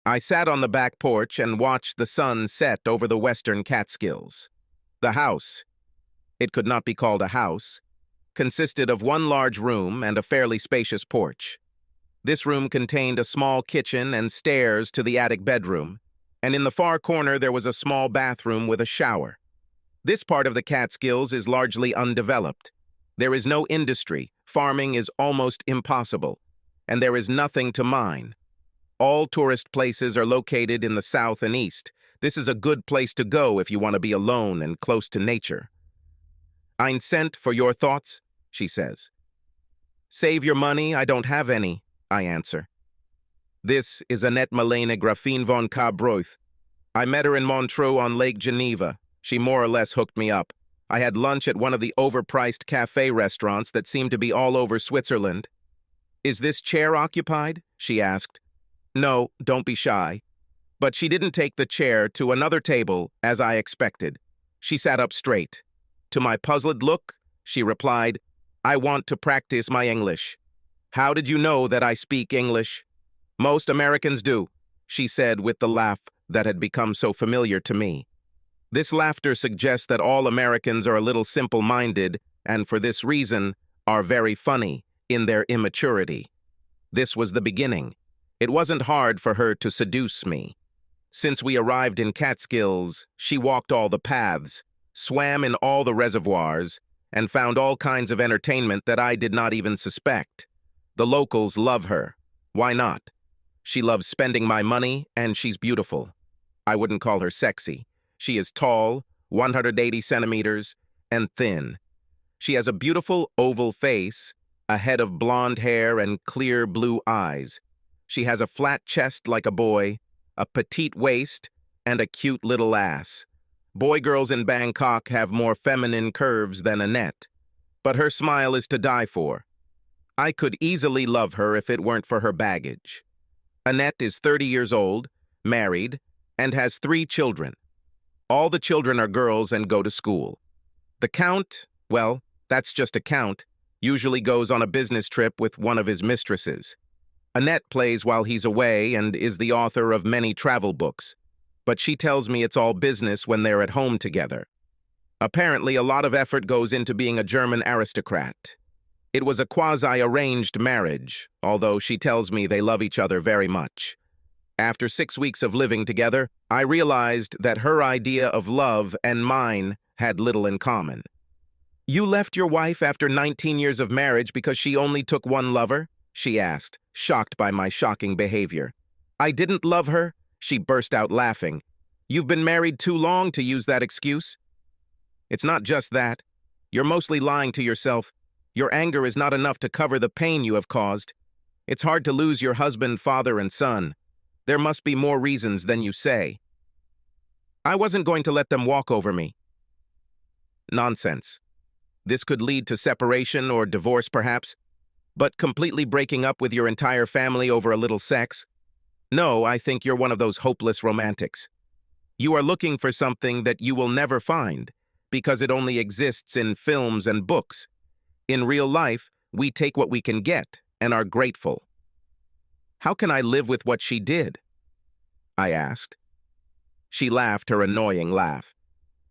I sat on the back porch and watched the sun set over the western Catskills. The house, it could not be called a house, consisted of one large room and a fairly spacious porch. This room contained a small kitchen and stairs to the attic bedroom, and in the far corner there was a small bathroom with a shower. This part of the Catskills is largely undeveloped. There is no industry, farming is almost impossible, and there is nothing to mine. All tourist places are located in the south and east. This is a good place to go if you want to be alone and close to nature. "Ein cent for your thoughts," she says. "Save your money, I don't have any," I answer. This is Annette Malene Grafine von Carbroith. I met her in Montreux on Lake Geneva. She more or less hooked me up. I had lunch at one of the overpriced cafe restaurants that seemed to be all over Switzerland. "Is this chair occupied?" she asked. "No, don't be shy." But she didn't take the chair to another table, as I expected. She sat up straight. To my puzzled look, she replied, "I want to practice my English." "How did you know that I speak English?" "Most Americans do," she said with the laugh that had become so familiar to me. This laughter suggests that all Americans are a little simple-minded and, for this reason, are very funny in their immaturity. This was the beginning. It wasn't hard for her to seduce me. Since we arrived in Catskills, she walked all the paths, swam in all the reservoirs, and found all kinds of entertainment that I did not even suspect. The locals love her. Why not? She loves spending my money, and she's beautiful. I wouldn't call her sexy. She is tall, 180 centimeters, and thin. She has a beautiful oval face, a head of blonde hair, and clear blue eyes. She has a flat chest like a boy, a petite waist, and a cute little ass. Boy-girls in Bangkok have more feminine curves than Annette, but her smile is to die for. I could easily love her if it weren't for her baggage. Annette is 30 years old, married, and has 3 children. All the children are girls and go to school. The Count, well, that's just a count, usually goes on a business trip with one of his mistresses. Annette plays while he's away and is the author of many travel books, but she tells me it's all business when they're at home together. Apparently, a lot of effort goes into being a German aristocrat. It was a quasi-arranged marriage, although she tells me they love each other very much. After 6 weeks of living together, I realized that her idea of love and mine had little in common. "You left your wife after 19 years of marriage because she only took one lover?" she asked, shocked by my shocking behavior. "I didn't love her," she burst out laughing. "You've been married too long to use that excuse." "It's not just that. You're mostly lying to yourself. Your anger is not enough to cover the pain you have caused. It's hard to lose your husband, father, and son. There must be more reasons than you say." "I wasn't going to let them walk over me." "Nonsense. This could lead to separation or divorce, perhaps, but completely breaking up with your entire family over a little sex? No, I think you're one of those hopeless romantics. You are looking for something that you will never find, because it only exists in films and books. In real life, we take what we can get and are grateful." "How can I live with what she did?" I asked. She laughed her annoying laugh.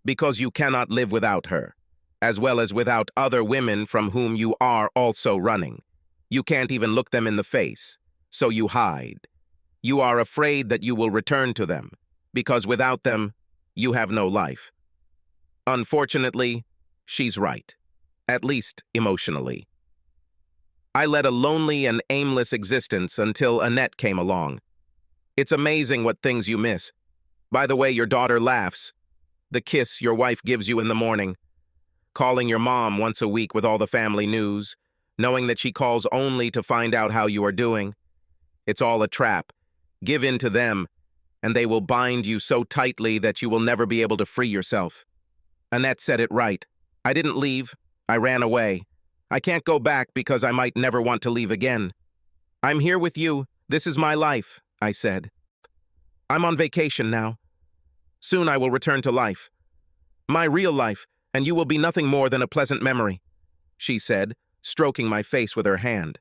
"Because you cannot live without her, as well as without other women from whom you are also running. You can't even look them in the face, so you hide. You are afraid that you will return to them, because without them, you have no life." Unfortunately, she's right, at least emotionally. I led a lonely and aimless existence until Annette came along. It's amazing what things you miss. By the way, your daughter laughs. The kiss your wife gives you in the morning. Calling your mom once a week with all the family news, knowing that she calls only to find out how you are doing. It's all a trap. Give in to them, and they will bind you so tightly that you will never be able to free yourself. Annette said it right. I didn't leave. I ran away. I can't go back because I might never want to leave again. "I'm here with you. This is my life," I said. "I'm on vacation now. Soon I will return to life. My real life, and you will be nothing more than a pleasant memory," she said, stroking my face with her hand.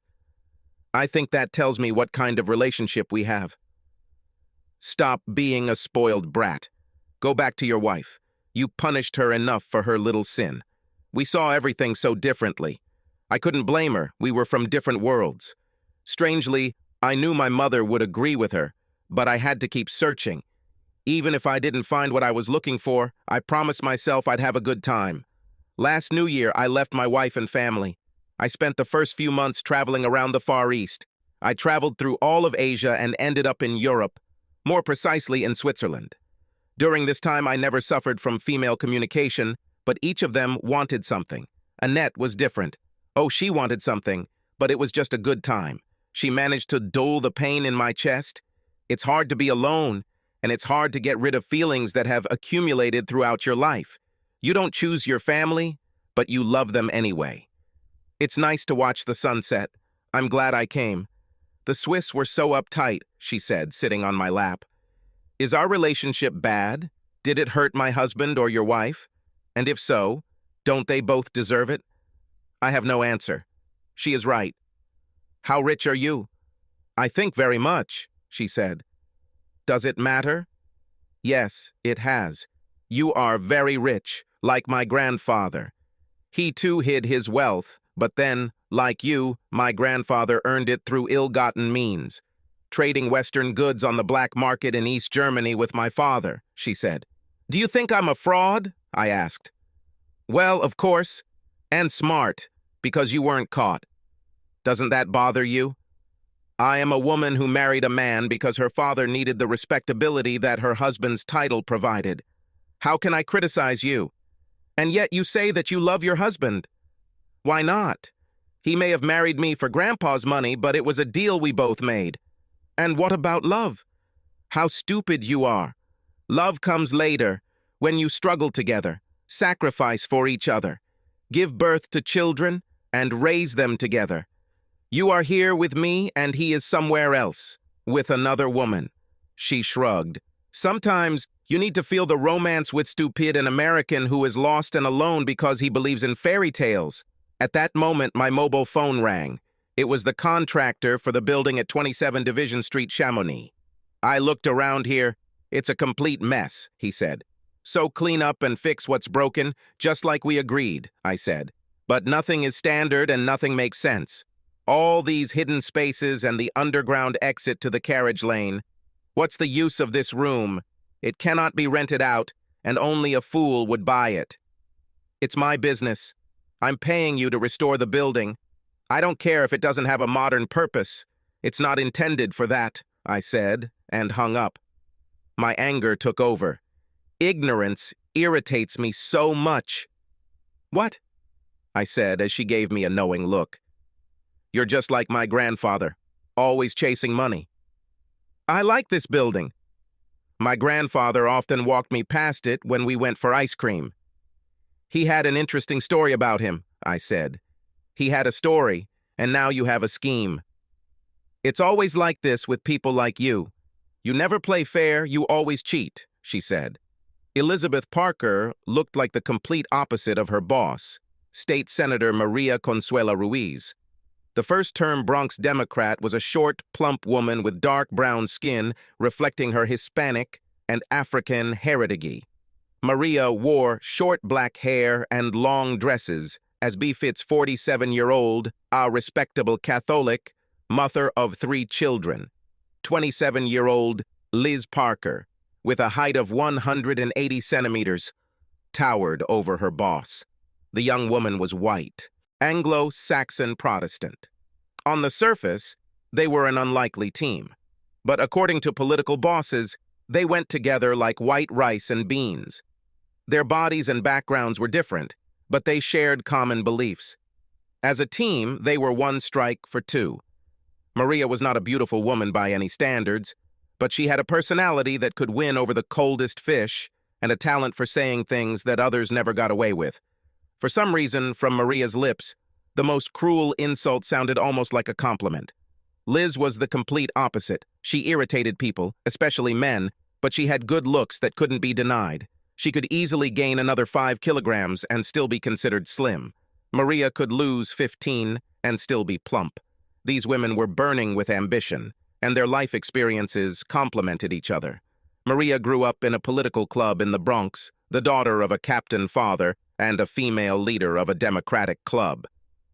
I think that tells me what kind of relationship we have. Stop being a spoiled brat. Go back to your wife. You punished her enough for her little sin. We saw everything so differently. I couldn't blame her. We were from different worlds. Strangely, I knew my mother would agree with her, but I had to keep searching. Even if I didn't find what I was looking for, I promised myself I'd have a good time. Last New Year, I left my wife and family. I spent the first few months traveling around the Far East. I traveled through all of Asia and ended up in Europe, more precisely in Switzerland. During this time, I never suffered from female communication, but each of them wanted something. Annette was different. Oh, she wanted something, but it was just a good time. She managed to dull the pain in my chest. It's hard to be alone, and it's hard to get rid of feelings that have accumulated throughout your life. You don't choose your family, but you love them anyway. It's nice to watch the sunset. I'm glad I came. The Swiss were so uptight, she said, sitting on my lap. Is our relationship bad? Did it hurt my husband or your wife? And if so, don't they both deserve it? I have no answer. She is right. How rich are you? I think very much, she said. Does it matter? Yes, it has. You are very rich, like my grandfather. He too hid his wealth, but then, like you, my grandfather earned it through ill-gotten means. Trading Western goods on the black market in East Germany with my father, she said. Do you think I'm a fraud? I asked. Well, of course, and smart, because you weren't caught. Doesn't that bother you? I am a woman who married a man because her father needed the respectability that her husband's title provided. How can I criticize you? And yet you say that you love your husband. Why not? He may have married me for Grandpa's money, but it was a deal we both made. And what about love? How stupid you are. Love comes later, when you struggle together, sacrifice for each other, give birth to children, and raise them together. You are here with me, and he is somewhere else, with another woman. She shrugged. Sometimes you need to feel the romance with stupid an American who is lost and alone because he believes in fairy tales. At that moment, my mobile phone rang. It was the contractor for the building at 27 Division Street, Chamonix. I looked around here. It's a complete mess, he said. So clean up and fix what's broken, just like we agreed, I said. But nothing is standard and nothing makes sense. All these hidden spaces and the underground exit to the carriage lane. What's the use of this room? It cannot be rented out, and only a fool would buy it. It's my business. I'm paying you to restore the building. I don't care if it doesn't have a modern purpose. It's not intended for that, I said, and hung up. My anger took over. Ignorance irritates me so much. What? I said as she gave me a knowing look. You're just like my grandfather, always chasing money. I like this building. My grandfather often walked me past it when we went for ice cream. He had an interesting story about him, I said. He had a story, and now you have a scheme. It's always like this with people like you. You never play fair, you always cheat, she said. Elizabeth Parker looked like the complete opposite of her boss, State Senator Maria Consuela Ruiz. The first-term Bronx Democrat was a short, plump woman with dark brown skin reflecting her Hispanic and African heritage. Maria wore short black hair and long dresses, as befits 47-year-old, a respectable Catholic, mother of 3 children. 27-year-old Liz Parker, with a height of 180 centimeters, towered over her boss. The young woman was white, Anglo-Saxon Protestant. On the surface, they were an unlikely team. But according to political bosses, they went together like white rice and beans. Their bodies and backgrounds were different, but they shared common beliefs. As a team, they were one strike for two. Maria was not a beautiful woman by any standards, but she had a personality that could win over the coldest fish and a talent for saying things that others never got away with. For some reason, from Maria's lips, the most cruel insult sounded almost like a compliment. Liz was the complete opposite. She irritated people, especially men, but she had good looks that couldn't be denied. She could easily gain another 5 kilograms and still be considered slim. Maria could lose 15 and still be plump. These women were burning with ambition, and their life experiences complemented each other. Maria grew up in a political club in the Bronx, the daughter of a captain father and a female leader of a Democratic club.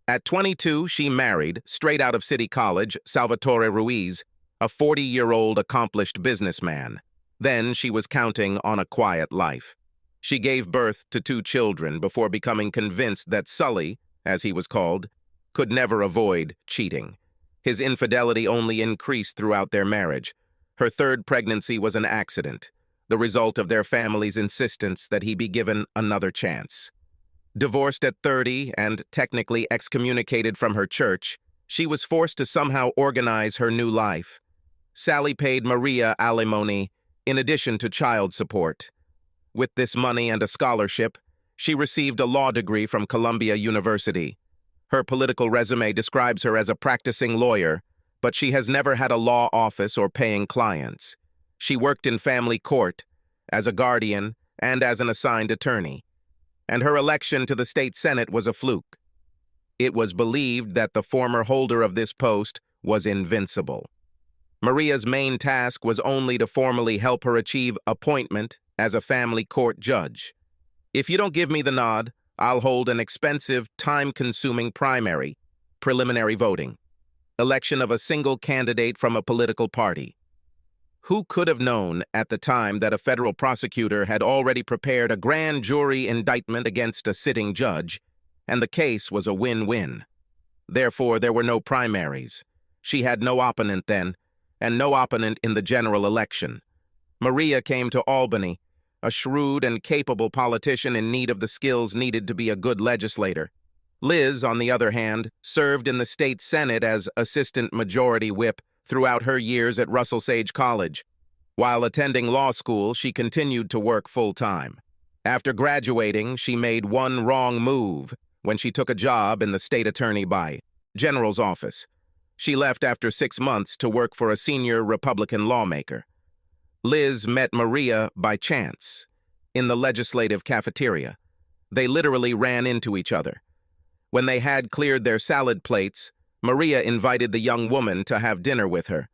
At 22, she married, straight out of City College, Salvatore Ruiz, a 40-year-old accomplished businessman. Then she was counting on a quiet life. She gave birth to 2 children before becoming convinced that Sully, as he was called, could never avoid cheating. His infidelity only increased throughout their marriage. Her 3rd pregnancy was an accident, the result of their family's insistence that he be given another chance. Divorced at 30 and technically excommunicated from her church, she was forced to somehow organize her new life. Sally paid Maria alimony in addition to child support. With this money and a scholarship, she received a law degree from Columbia University. Her political resume describes her as a practicing lawyer, but she has never had a law office or paying clients. She worked in family court, as a guardian, and as an assigned attorney. And her election to the state senate was a fluke. It was believed that the former holder of this post was invincible. Maria's main task was only to formally help her achieve appointment as a family court judge. If you don't give me the nod, I'll hold an expensive, time-consuming primary, preliminary voting, election of a single candidate from a political party. Who could have known at the time that a federal prosecutor had already prepared a grand jury indictment against a sitting judge, and the case was a win-win? Therefore, there were no primaries. She had no opponent then, and no opponent in the general election. Maria came to Albany, a shrewd and capable politician in need of the skills needed to be a good legislator. Liz, on the other hand, served in the state senate as assistant majority whip throughout her years at Russell Sage College. While attending law school, she continued to work full-time. After graduating, she made one wrong move when she took a job in the state attorney by general's office. She left after 6 months to work for a senior Republican lawmaker. Liz met Maria by chance in the legislative cafeteria. They literally ran into each other. When they had cleared their salad plates, Maria invited the young woman to have dinner with her.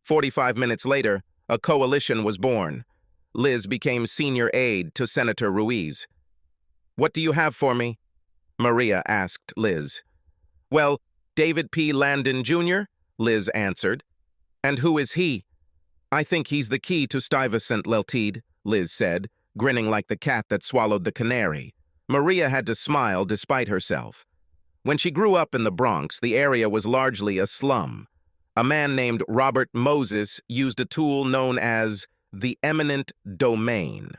45 minutes later, a coalition was born. Liz became senior aide to Senator Ruiz. "What do you have for me?" Maria asked Liz. "Well, David P. Landon, Jr., Liz answered. "And who is he?" "I think he's the key to Stuyvesant, Leltede," Liz said, grinning like the cat that swallowed the canary. Maria had to smile despite herself. When she grew up in the Bronx, the area was largely a slum. A man named Robert Moses used a tool known as the eminent domain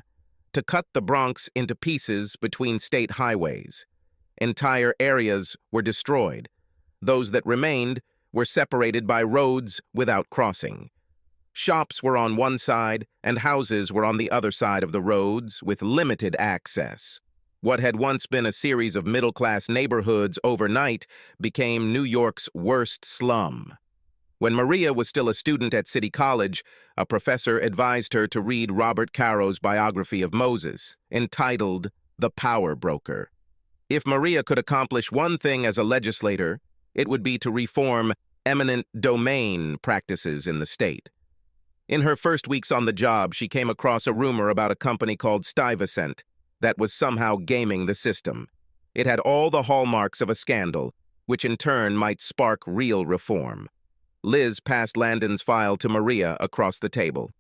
to cut the Bronx into pieces between state highways. Entire areas were destroyed. Those that remained were separated by roads without crossing. Shops were on one side and houses were on the other side of the roads with limited access. What had once been a series of middle-class neighborhoods overnight became New York's worst slum. When Maria was still a student at City College, a professor advised her to read Robert Caro's biography of Moses, entitled The Power Broker. If Maria could accomplish one thing as a legislator, it would be to reform eminent domain practices in the state. In her first weeks on the job, she came across a rumor about a company called Stuyvesant that was somehow gaming the system. It had all the hallmarks of a scandal, which in turn might spark real reform. Liz passed Landon's file to Maria across the table.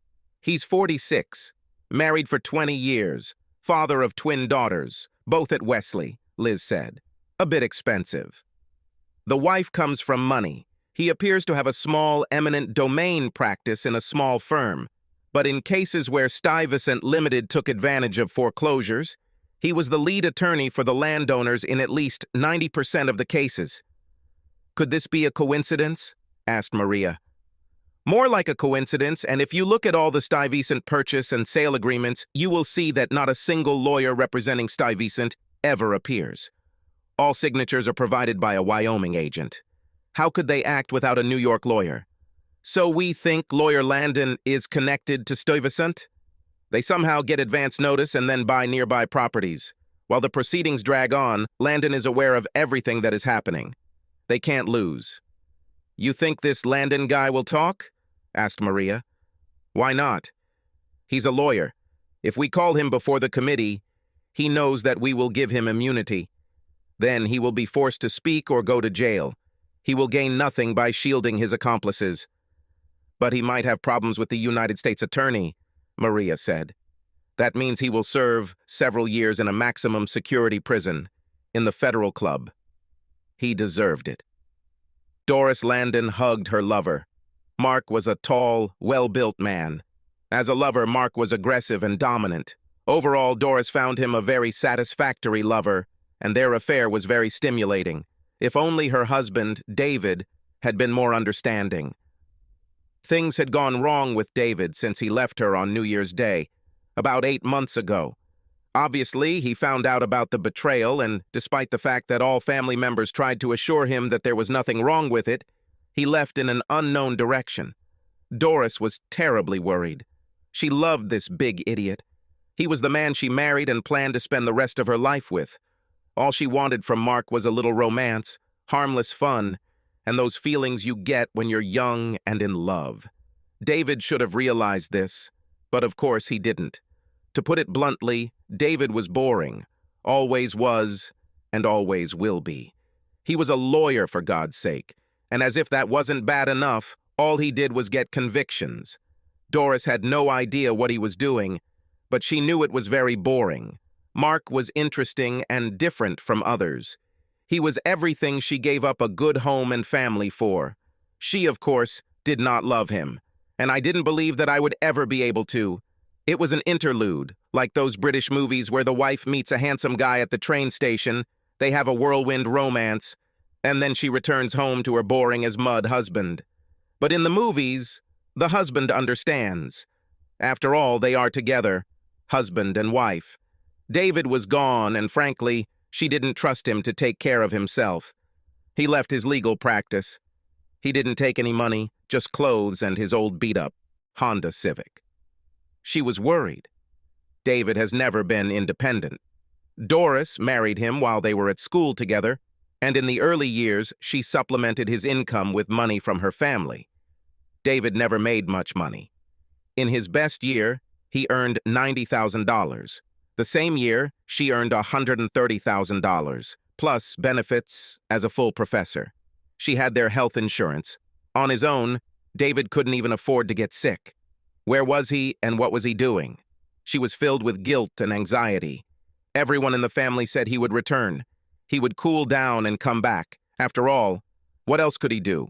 "He's 46, married for 20 years, father of twin daughters, both at Wesley," Liz said. "A bit expensive. The wife comes from money. He appears to have a small eminent domain practice in a small firm, but in cases where Stuyvesant Limited took advantage of foreclosures, he was the lead attorney for the landowners in at least 90% of the cases." "Could this be a coincidence?" asked Maria. "More like a coincidence, and if you look at all the Stuyvesant purchase and sale agreements, you will see that not a single lawyer representing Stuyvesant ever appears. All signatures are provided by a Wyoming agent. How could they act without a New York lawyer? So we think lawyer Landon is connected to Stuyvesant? They somehow get advance notice and then buy nearby properties. While the proceedings drag on, Landon is aware of everything that is happening. They can't lose." "You think this Landon guy will talk?" asked Maria. "Why not? He's a lawyer. If we call him before the committee, he knows that we will give him immunity. Then he will be forced to speak or go to jail. He will gain nothing by shielding his accomplices. But he might have problems with the United States Attorney, Maria said. That means he will serve several years in a maximum security prison in the Federal Club. He deserved it. Doris Landon hugged her lover. Mark was a tall, well-built man. As a lover, Mark was aggressive and dominant. Overall, Doris found him a very satisfactory lover, and their affair was very stimulating. If only her husband, David, had been more understanding. Things had gone wrong with David since he left her on New Year's Day, about 8 months ago. Obviously, he found out about the betrayal, and despite the fact that all family members tried to assure him that there was nothing wrong with it, he left in an unknown direction. Doris was terribly worried. She loved this big idiot. He was the man she married and planned to spend the rest of her life with. All she wanted from Mark was a little romance, harmless fun, and those feelings you get when you're young and in love. David should have realized this, but of course he didn't. To put it bluntly, David was boring, always was, and always will be. He was a lawyer, for God's sake, and as if that wasn't bad enough, all he did was get convictions. Doris had no idea what he was doing, but she knew it was very boring. Mark was interesting and different from others. He was everything she gave up a good home and family for. She, of course, did not love him, and I didn't believe that I would ever be able to. It was an interlude, like those British movies where the wife meets a handsome guy at the train station, they have a whirlwind romance, and then she returns home to her boring-as-mud husband. But in the movies, the husband understands. After all, they are together, husband and wife. David was gone, and frankly, she didn't trust him to take care of himself. He left his legal practice. He didn't take any money, just clothes and his old beat-up Honda Civic. She was worried. David has never been independent. Doris married him while they were at school together, and in the early years, she supplemented his income with money from her family. David never made much money. In his best year, he earned $90,000. The same year, she earned $130,000, plus benefits as a full professor. She had their health insurance. On his own, David couldn't even afford to get sick. Where was he and what was he doing? She was filled with guilt and anxiety. Everyone in the family said he would return. He would cool down and come back. After all, what else could he do?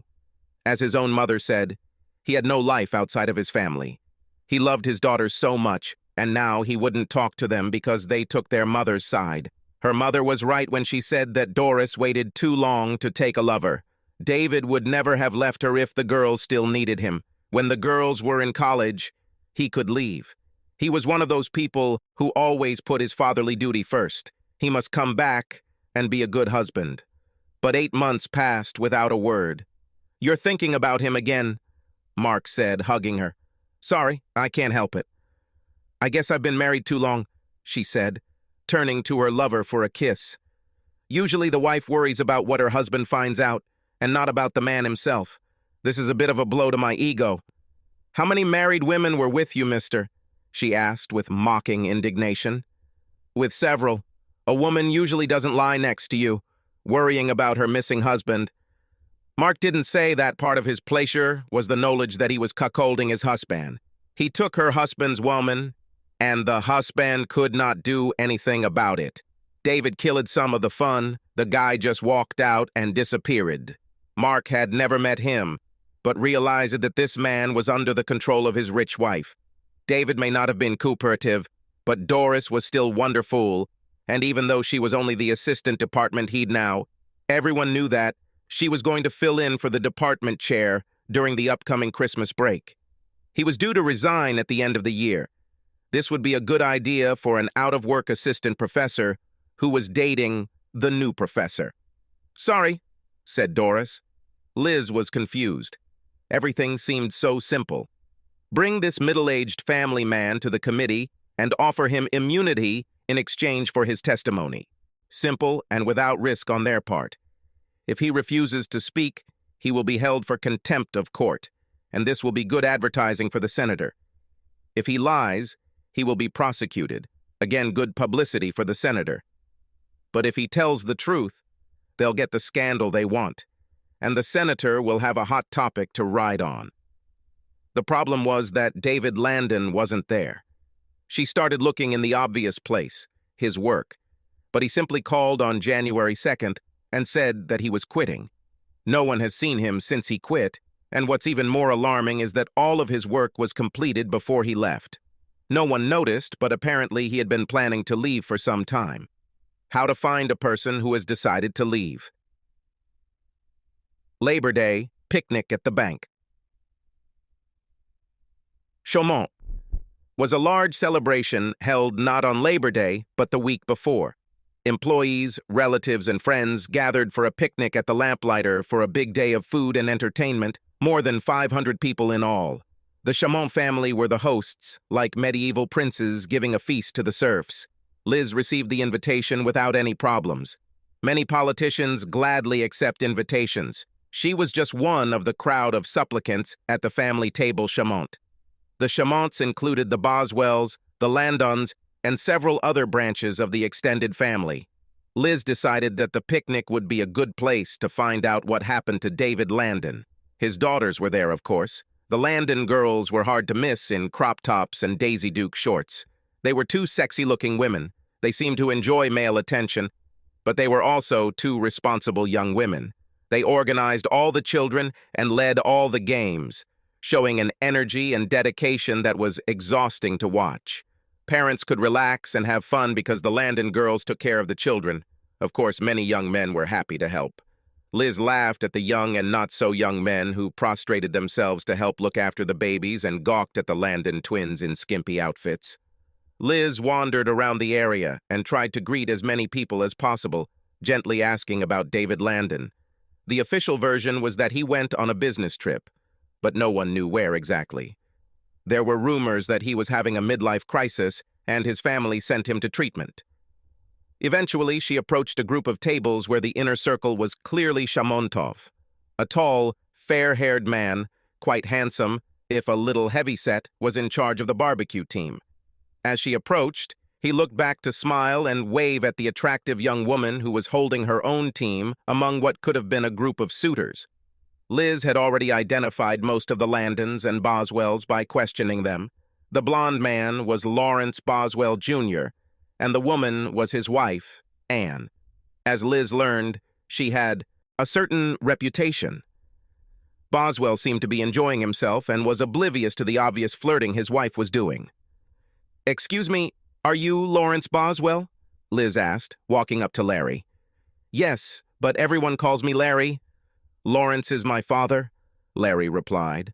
As his own mother said, he had no life outside of his family. He loved his daughters so much, and now he wouldn't talk to them because they took their mother's side. Her mother was right when she said that Doris waited too long to take a lover. David would never have left her if the girls still needed him. When the girls were in college, he could leave. He was one of those people who always put his fatherly duty first. He must come back and be a good husband. But 8 months passed without a word. "You're thinking about him again," Mark said, hugging her. "Sorry, I can't help it." "I guess I've been married too long," she said, turning to her lover for a kiss. Usually the wife worries about what her husband finds out, and not about the man himself. This is a bit of a blow to my ego. "How many married women were with you, mister?" she asked with mocking indignation. "With several. A woman usually doesn't lie next to you, worrying about her missing husband." Mark didn't say that part of his pleasure was the knowledge that he was cuckolding his husband. He took her husband's woman, and the husband could not do anything about it. David killed some of the fun. The guy just walked out and disappeared. Mark had never met him, but realized that this man was under the control of his rich wife. David may not have been cooperative, but Doris was still wonderful, and even though she was only the assistant department head now, everyone knew that she was going to fill in for the department chair during the upcoming Christmas break. He was due to resign at the end of the year. This would be a good idea for an out-of-work assistant professor who was dating the new professor. "Sorry," said Doris. Liz was confused. Everything seemed so simple. Bring this middle-aged family man to the committee and offer him immunity in exchange for his testimony. Simple and without risk on their part. If he refuses to speak, he will be held for contempt of court, and this will be good advertising for the senator. If he lies, he will be prosecuted. Again, good publicity for the senator. But if he tells the truth, they'll get the scandal they want, and the senator will have a hot topic to ride on. The problem was that David Landon wasn't there. She started looking in the obvious place, his work, but he simply called on January 2nd and said that he was quitting. No one has seen him since he quit, and what's even more alarming is that all of his work was completed before he left. No one noticed, but apparently he had been planning to leave for some time. How to find a person who has decided to leave. Labor Day, picnic at the bank. Chaumont was a large celebration held not on Labor Day, but the week before. Employees, relatives, and friends gathered for a picnic at the Lamplighter for a big day of food and entertainment, more than 500 people in all. The Chaumont family were the hosts, like medieval princes giving a feast to the serfs. Liz received the invitation without any problems. Many politicians gladly accept invitations. She was just one of the crowd of supplicants at the family table Chaumont. The Chaumonts included the Boswells, the Landons, and several other branches of the extended family. Liz decided that the picnic would be a good place to find out what happened to David Landon. His daughters were there, of course. The Landon girls were hard to miss in crop tops and Daisy Duke shorts. They were two sexy-looking women. They seemed to enjoy male attention, but they were also two responsible young women. They organized all the children and led all the games, showing an energy and dedication that was exhausting to watch. Parents could relax and have fun because the Landon girls took care of the children. Of course, many young men were happy to help. Liz laughed at the young and not-so-young men who prostrated themselves to help look after the babies and gawked at the Landon twins in skimpy outfits. Liz wandered around the area and tried to greet as many people as possible, gently asking about David Landon. The official version was that he went on a business trip, but no one knew where exactly. There were rumors that he was having a midlife crisis and his family sent him to treatment. Eventually, she approached a group of tables where the inner circle was clearly Chaumontov. A tall, fair-haired man, quite handsome, if a little heavyset, was in charge of the barbecue team. As she approached, he looked back to smile and wave at the attractive young woman who was holding her own team among what could have been a group of suitors. Liz had already identified most of the Landons and Boswells by questioning them. The blonde man was Lawrence Boswell, Jr., and the woman was his wife, Anne. As Liz learned, she had a certain reputation. Boswell seemed to be enjoying himself and was oblivious to the obvious flirting his wife was doing. "Excuse me, are you Lawrence Boswell?" Liz asked, walking up to Larry. "Yes, but everyone calls me Larry." "Lawrence is my father," Larry replied.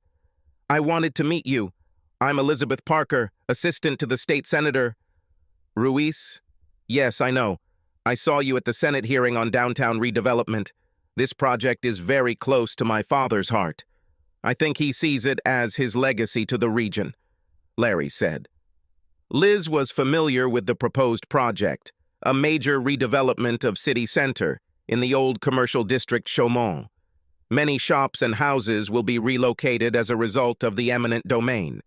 "I wanted to meet you. I'm Elizabeth Parker, assistant to the state senator." "Ruiz? Yes, I know. I saw you at the Senate hearing on downtown redevelopment. This project is very close to my father's heart. I think he sees it as his legacy to the region," Larry said. Liz was familiar with the proposed project, a major redevelopment of city center in the old commercial district Chaumont. Many shops and houses will be relocated as a result of the eminent domain.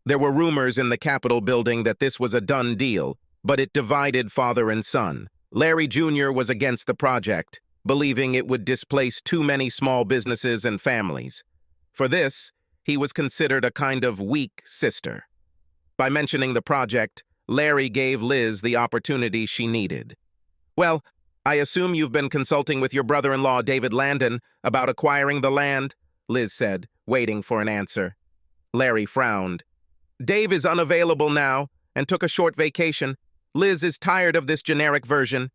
There were rumors in the Capitol building that this was a done deal, but it divided father and son. Larry Jr. was against the project, believing it would displace too many small businesses and families. For this, he was considered a kind of weak sister. By mentioning the project, Larry gave Liz the opportunity she needed. "Well, I assume you've been consulting with your brother-in-law, David Landon, about acquiring the land," Liz said, waiting for an answer. Larry frowned. "Dave is unavailable now and took a short vacation. Liz is tired of this generic version.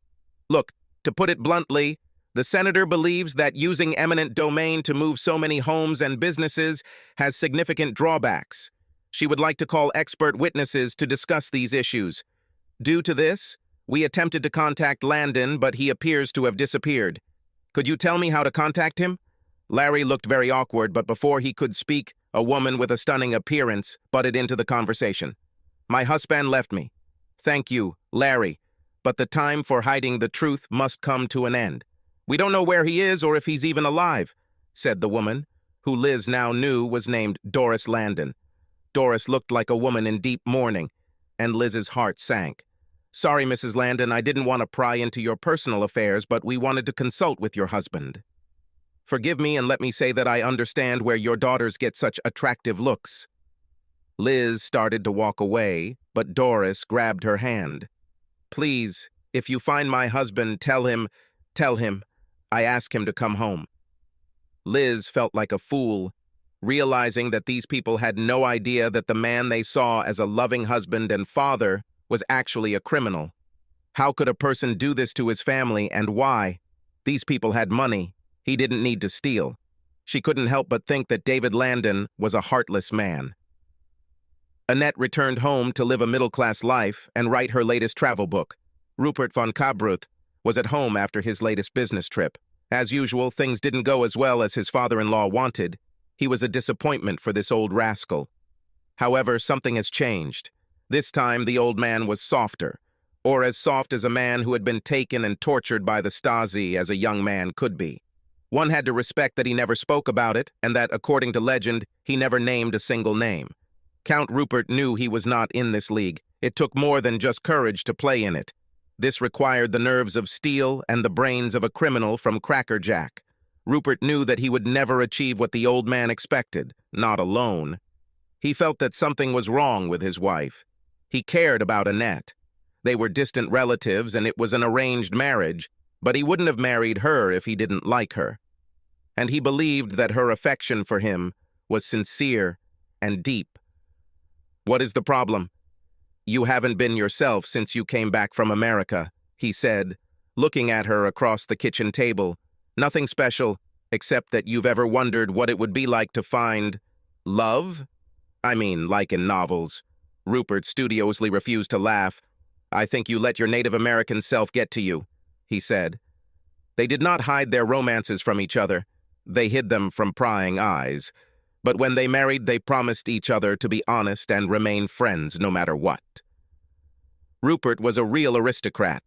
Look, to put it bluntly, the senator believes that using eminent domain to move so many homes and businesses has significant drawbacks. She would like to call expert witnesses to discuss these issues. Due to this, we attempted to contact Landon, but he appears to have disappeared. Could you tell me how to contact him?" Larry looked very awkward, but before he could speak, a woman with a stunning appearance butted into the conversation. "My husband left me." "Thank you, Larry, but the time for hiding the truth must come to an end. We don't know where he is or if he's even alive," said the woman, who Liz now knew was named Doris Landon. Doris looked like a woman in deep mourning, and Liz's heart sank. "Sorry, Mrs. Landon, I didn't want to pry into your personal affairs, but we wanted to consult with your husband. Forgive me and let me say that I understand where your daughters get such attractive looks." Liz started to walk away, but Doris grabbed her hand. "Please, if you find my husband, tell him, I ask him to come home." Liz felt like a fool, realizing that these people had no idea that the man they saw as a loving husband and father was actually a criminal. How could a person do this to his family, and why? These people had money. He didn't need to steal. She couldn't help but think that David Landon was a heartless man. Annette returned home to live a middle-class life and write her latest travel book. Rupert von Kabruth was at home after his latest business trip. As usual, things didn't go as well as his father-in-law wanted. He was a disappointment for this old rascal. However, something has changed. This time, the old man was softer, or as soft as a man who had been taken and tortured by the Stasi as a young man could be. One had to respect that he never spoke about it, and that, according to legend, he never named a single name. Count Rupert knew he was not in this league. It took more than just courage to play in it. This required the nerves of steel and the brains of a criminal from Cracker Jack. Rupert knew that he would never achieve what the old man expected, not alone. He felt that something was wrong with his wife. He cared about Annette. They were distant relatives and it was an arranged marriage, but he wouldn't have married her if he didn't like her. And he believed that her affection for him was sincere and deep. "What is the problem?" "You haven't been yourself since you came back from America," he said, looking at her across the kitchen table. "Nothing special, except that you've ever wondered what it would be like to find love? I mean, like in novels." Rupert studiously refused to laugh. "I think you let your Native American self get to you," he said. They did not hide their romances from each other. They hid them from prying eyes. But when they married, they promised each other to be honest and remain friends no matter what. Rupert was a real aristocrat,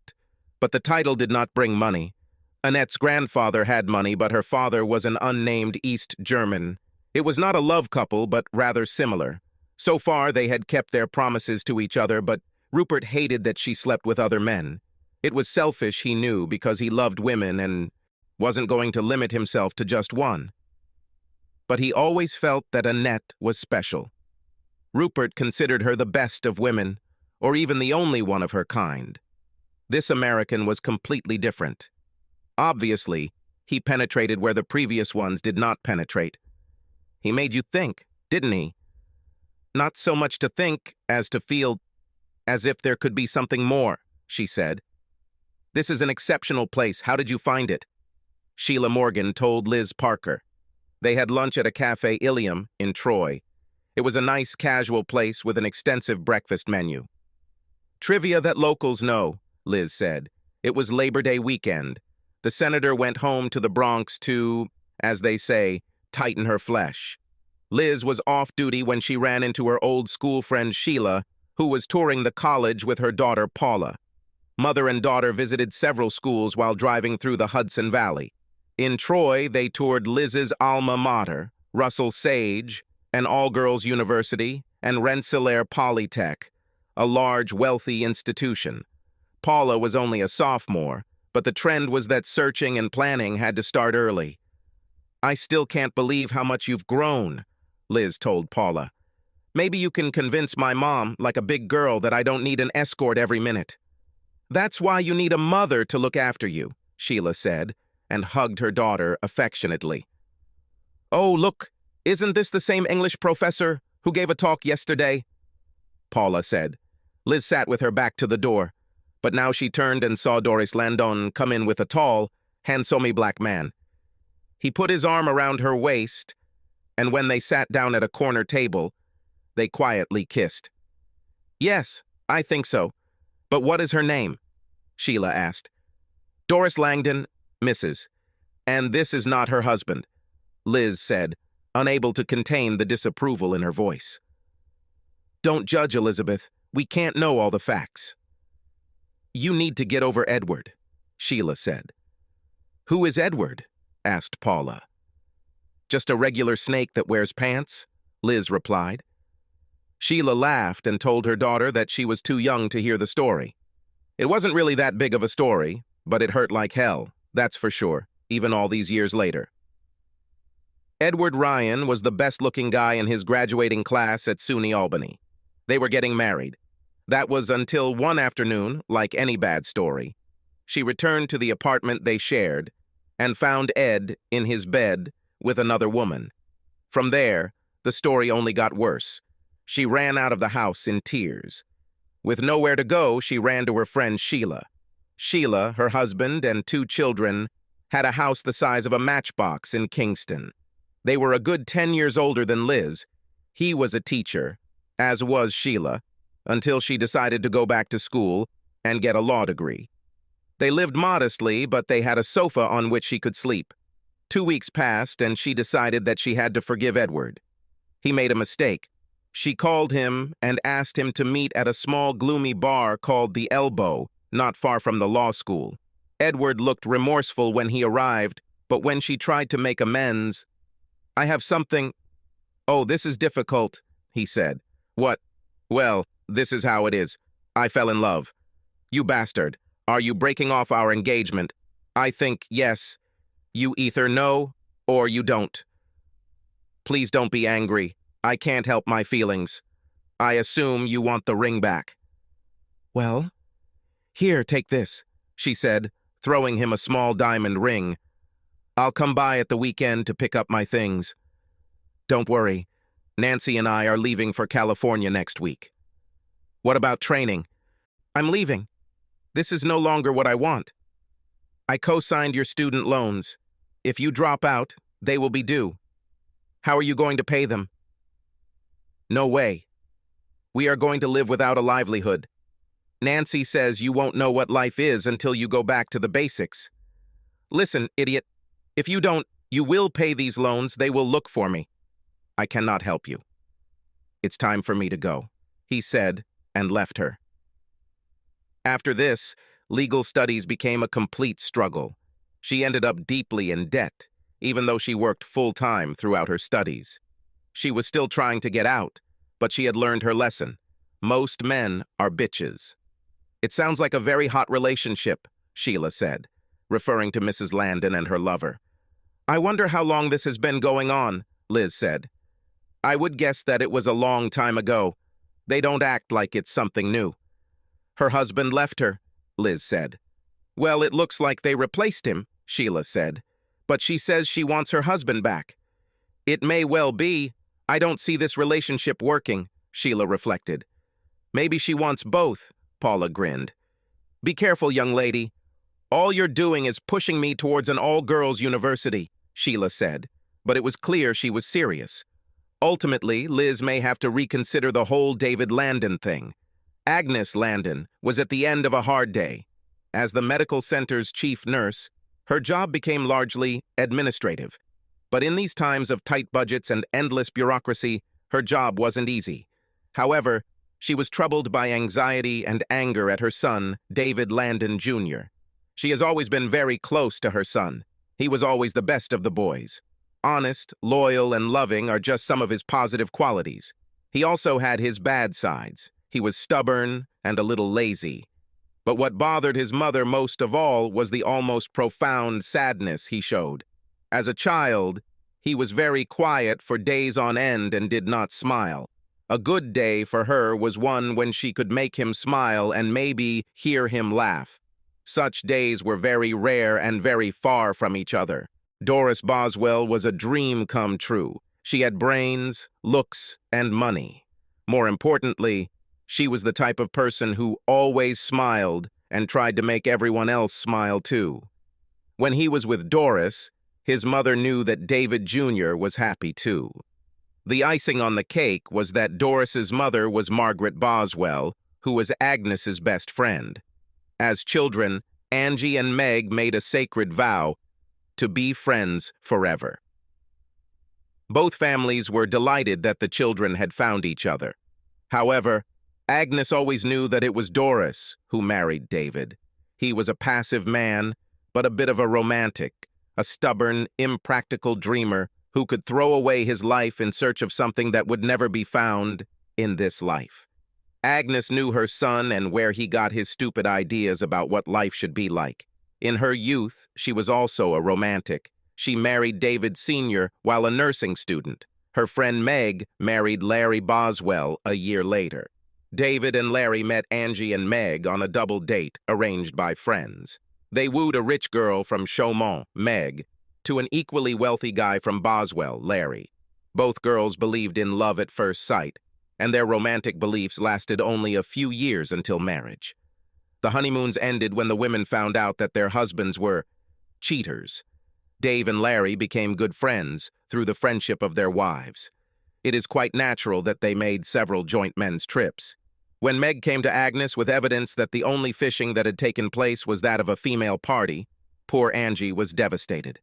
but the title did not bring money. Annette's grandfather had money, but her father was an unnamed East German. It was not a love couple, but rather similar. So far, they had kept their promises to each other, but Rupert hated that she slept with other men. It was selfish, he knew, because he loved women and wasn't going to limit himself to just one. But he always felt that Annette was special. Rupert considered her the best of women, or even the only one of her kind. This American was completely different. Obviously, he penetrated where the previous ones did not penetrate. He made you think, didn't he? Not so much to think as to feel as if there could be something more, she said. "This is an exceptional place. How did you find it?" Sheila Morgan told Liz Parker. They had lunch at a Café Ilium in Troy. It was a nice, casual place with an extensive breakfast menu. "Trivia that locals know," Liz said. "It was Labor Day weekend. The senator went home to the Bronx to, as they say, tighten her flesh. Liz was off duty when she ran into her old school friend Sheila, who was touring the college with her daughter Paula. Mother and daughter visited several schools while driving through the Hudson Valley. In Troy, they toured Liz's alma mater, Russell Sage, an all-girls university, and Rensselaer Polytech, a large, wealthy institution. Paula was only a sophomore, but the trend was that searching and planning had to start early. "I still can't believe how much you've grown," Liz told Paula. "Maybe you can convince my mom, like a big girl, that I don't need an escort every minute." "That's why you need a mother to look after you," Sheila said, and hugged her daughter affectionately. "Oh, look, isn't this the same English professor who gave a talk yesterday?" Paula said. Liz sat with her back to the door, but now she turned and saw Doris Landon come in with a tall, handsome black man. He put his arm around her waist, and when they sat down at a corner table, they quietly kissed. "Yes, I think so. But what is her name?" Sheila asked. "Doris Langdon, Mrs. And this is not her husband," Liz said, unable to contain the disapproval in her voice. "Don't judge, Elizabeth. We can't know all the facts." "You need to get over Edward," Sheila said. "Who is Edward?" asked Paula. "Just a regular snake that wears pants," Liz replied. Sheila laughed and told her daughter that she was too young to hear the story. It wasn't really that big of a story, but it hurt like hell, that's for sure, even all these years later. Edward Ryan was the best-looking guy in his graduating class at SUNY Albany. They were getting married. That was until one afternoon, like any bad story, she returned to the apartment they shared and found Ed in his bed with another woman. From there, the story only got worse. She ran out of the house in tears. With nowhere to go, she ran to her friend Sheila. Sheila, her husband, and 2 children had a house the size of a matchbox in Kingston. They were a good 10 years older than Liz. He was a teacher, as was Sheila, until she decided to go back to school and get a law degree. They lived modestly, but they had a sofa on which she could sleep. 2 weeks passed, and she decided that she had to forgive Edward. He made a mistake. She called him and asked him to meet at a small, gloomy bar called The Elbow, not far from the law school. Edward looked remorseful when he arrived, but when she tried to make amends, "I have something—" "Oh, this is difficult," he said. "What?" "Well, this is how it is. I fell in love." "You bastard. Are you breaking off our engagement?" "I think yes. You either know or you don't." "Please don't be angry. I can't help my feelings. I assume you want the ring back." "Well, here, take this," she said, throwing him a small diamond ring. "I'll come by at the weekend to pick up my things. Don't worry. Nancy and I are leaving for California next week." "What about training?" "I'm leaving. This is no longer what I want. I co-signed your student loans. If you drop out, they will be due. How are you going to pay them?" "No way. We are going to live without a livelihood. Nancy says you won't know what life is until you go back to the basics." "Listen, idiot. If you don't, you will pay these loans. They will look for me. I cannot help you. It's time for me to go," he said, and left her. After this, legal studies became a complete struggle. She ended up deeply in debt, even though she worked full-time throughout her studies. She was still trying to get out, but she had learned her lesson. Most men are bitches. "It sounds like a very hot relationship," Sheila said, referring to Mrs. Landon and her lover. "I wonder how long this has been going on," Liz said. "I would guess that it was a long time ago. They don't act like it's something new." "Her husband left her," Liz said. "Well, it looks like they replaced him," Sheila said. "But she says she wants her husband back." "It may well be. I don't see this relationship working," Sheila reflected. "Maybe she wants both," Paula grinned. "Be careful, young lady. All you're doing is pushing me towards an all-girls university," Sheila said, but it was clear she was serious. Ultimately, Liz may have to reconsider the whole David Landon thing. Agnes Landon was at the end of a hard day. As the medical center's chief nurse, her job became largely administrative. But in these times of tight budgets and endless bureaucracy, her job wasn't easy. However, she was troubled by anxiety and anger at her son, David Landon Jr. She has always been very close to her son. He was always the best of the boys. Honest, loyal, and loving are just some of his positive qualities. He also had his bad sides. He was stubborn and a little lazy. But what bothered his mother most of all was the almost profound sadness he showed. As a child, he was very quiet for days on end and did not smile. A good day for her was one when she could make him smile and maybe hear him laugh. Such days were very rare and very far from each other. Doris Boswell was a dream come true. She had brains, looks, and money. More importantly, she was the type of person who always smiled and tried to make everyone else smile too. When he was with Doris, his mother knew that David Jr. was happy too. The icing on the cake was that Doris's mother was Margaret Boswell, who was Agnes's best friend. As children, Angie and Meg made a sacred vow to be friends forever. Both families were delighted that the children had found each other. However, Agnes always knew that it was Doris who married David. He was a passive man, but a bit of a romantic, a stubborn, impractical dreamer who could throw away his life in search of something that would never be found in this life. Agnes knew her son and where he got his stupid ideas about what life should be like. In her youth, she was also a romantic. She married David Sr. while a nursing student. Her friend Meg married Larry Boswell a year later. David and Larry met Angie and Meg on a double date arranged by friends. They wooed a rich girl from Chaumont, Meg, to an equally wealthy guy from Boswell, Larry. Both girls believed in love at first sight, and their romantic beliefs lasted only a few years until marriage. The honeymoons ended when the women found out that their husbands were cheaters. Dave and Larry became good friends through the friendship of their wives. It is quite natural that they made several joint men's trips. When Meg came to Agnes with evidence that the only fishing that had taken place was that of a female party, poor Angie was devastated.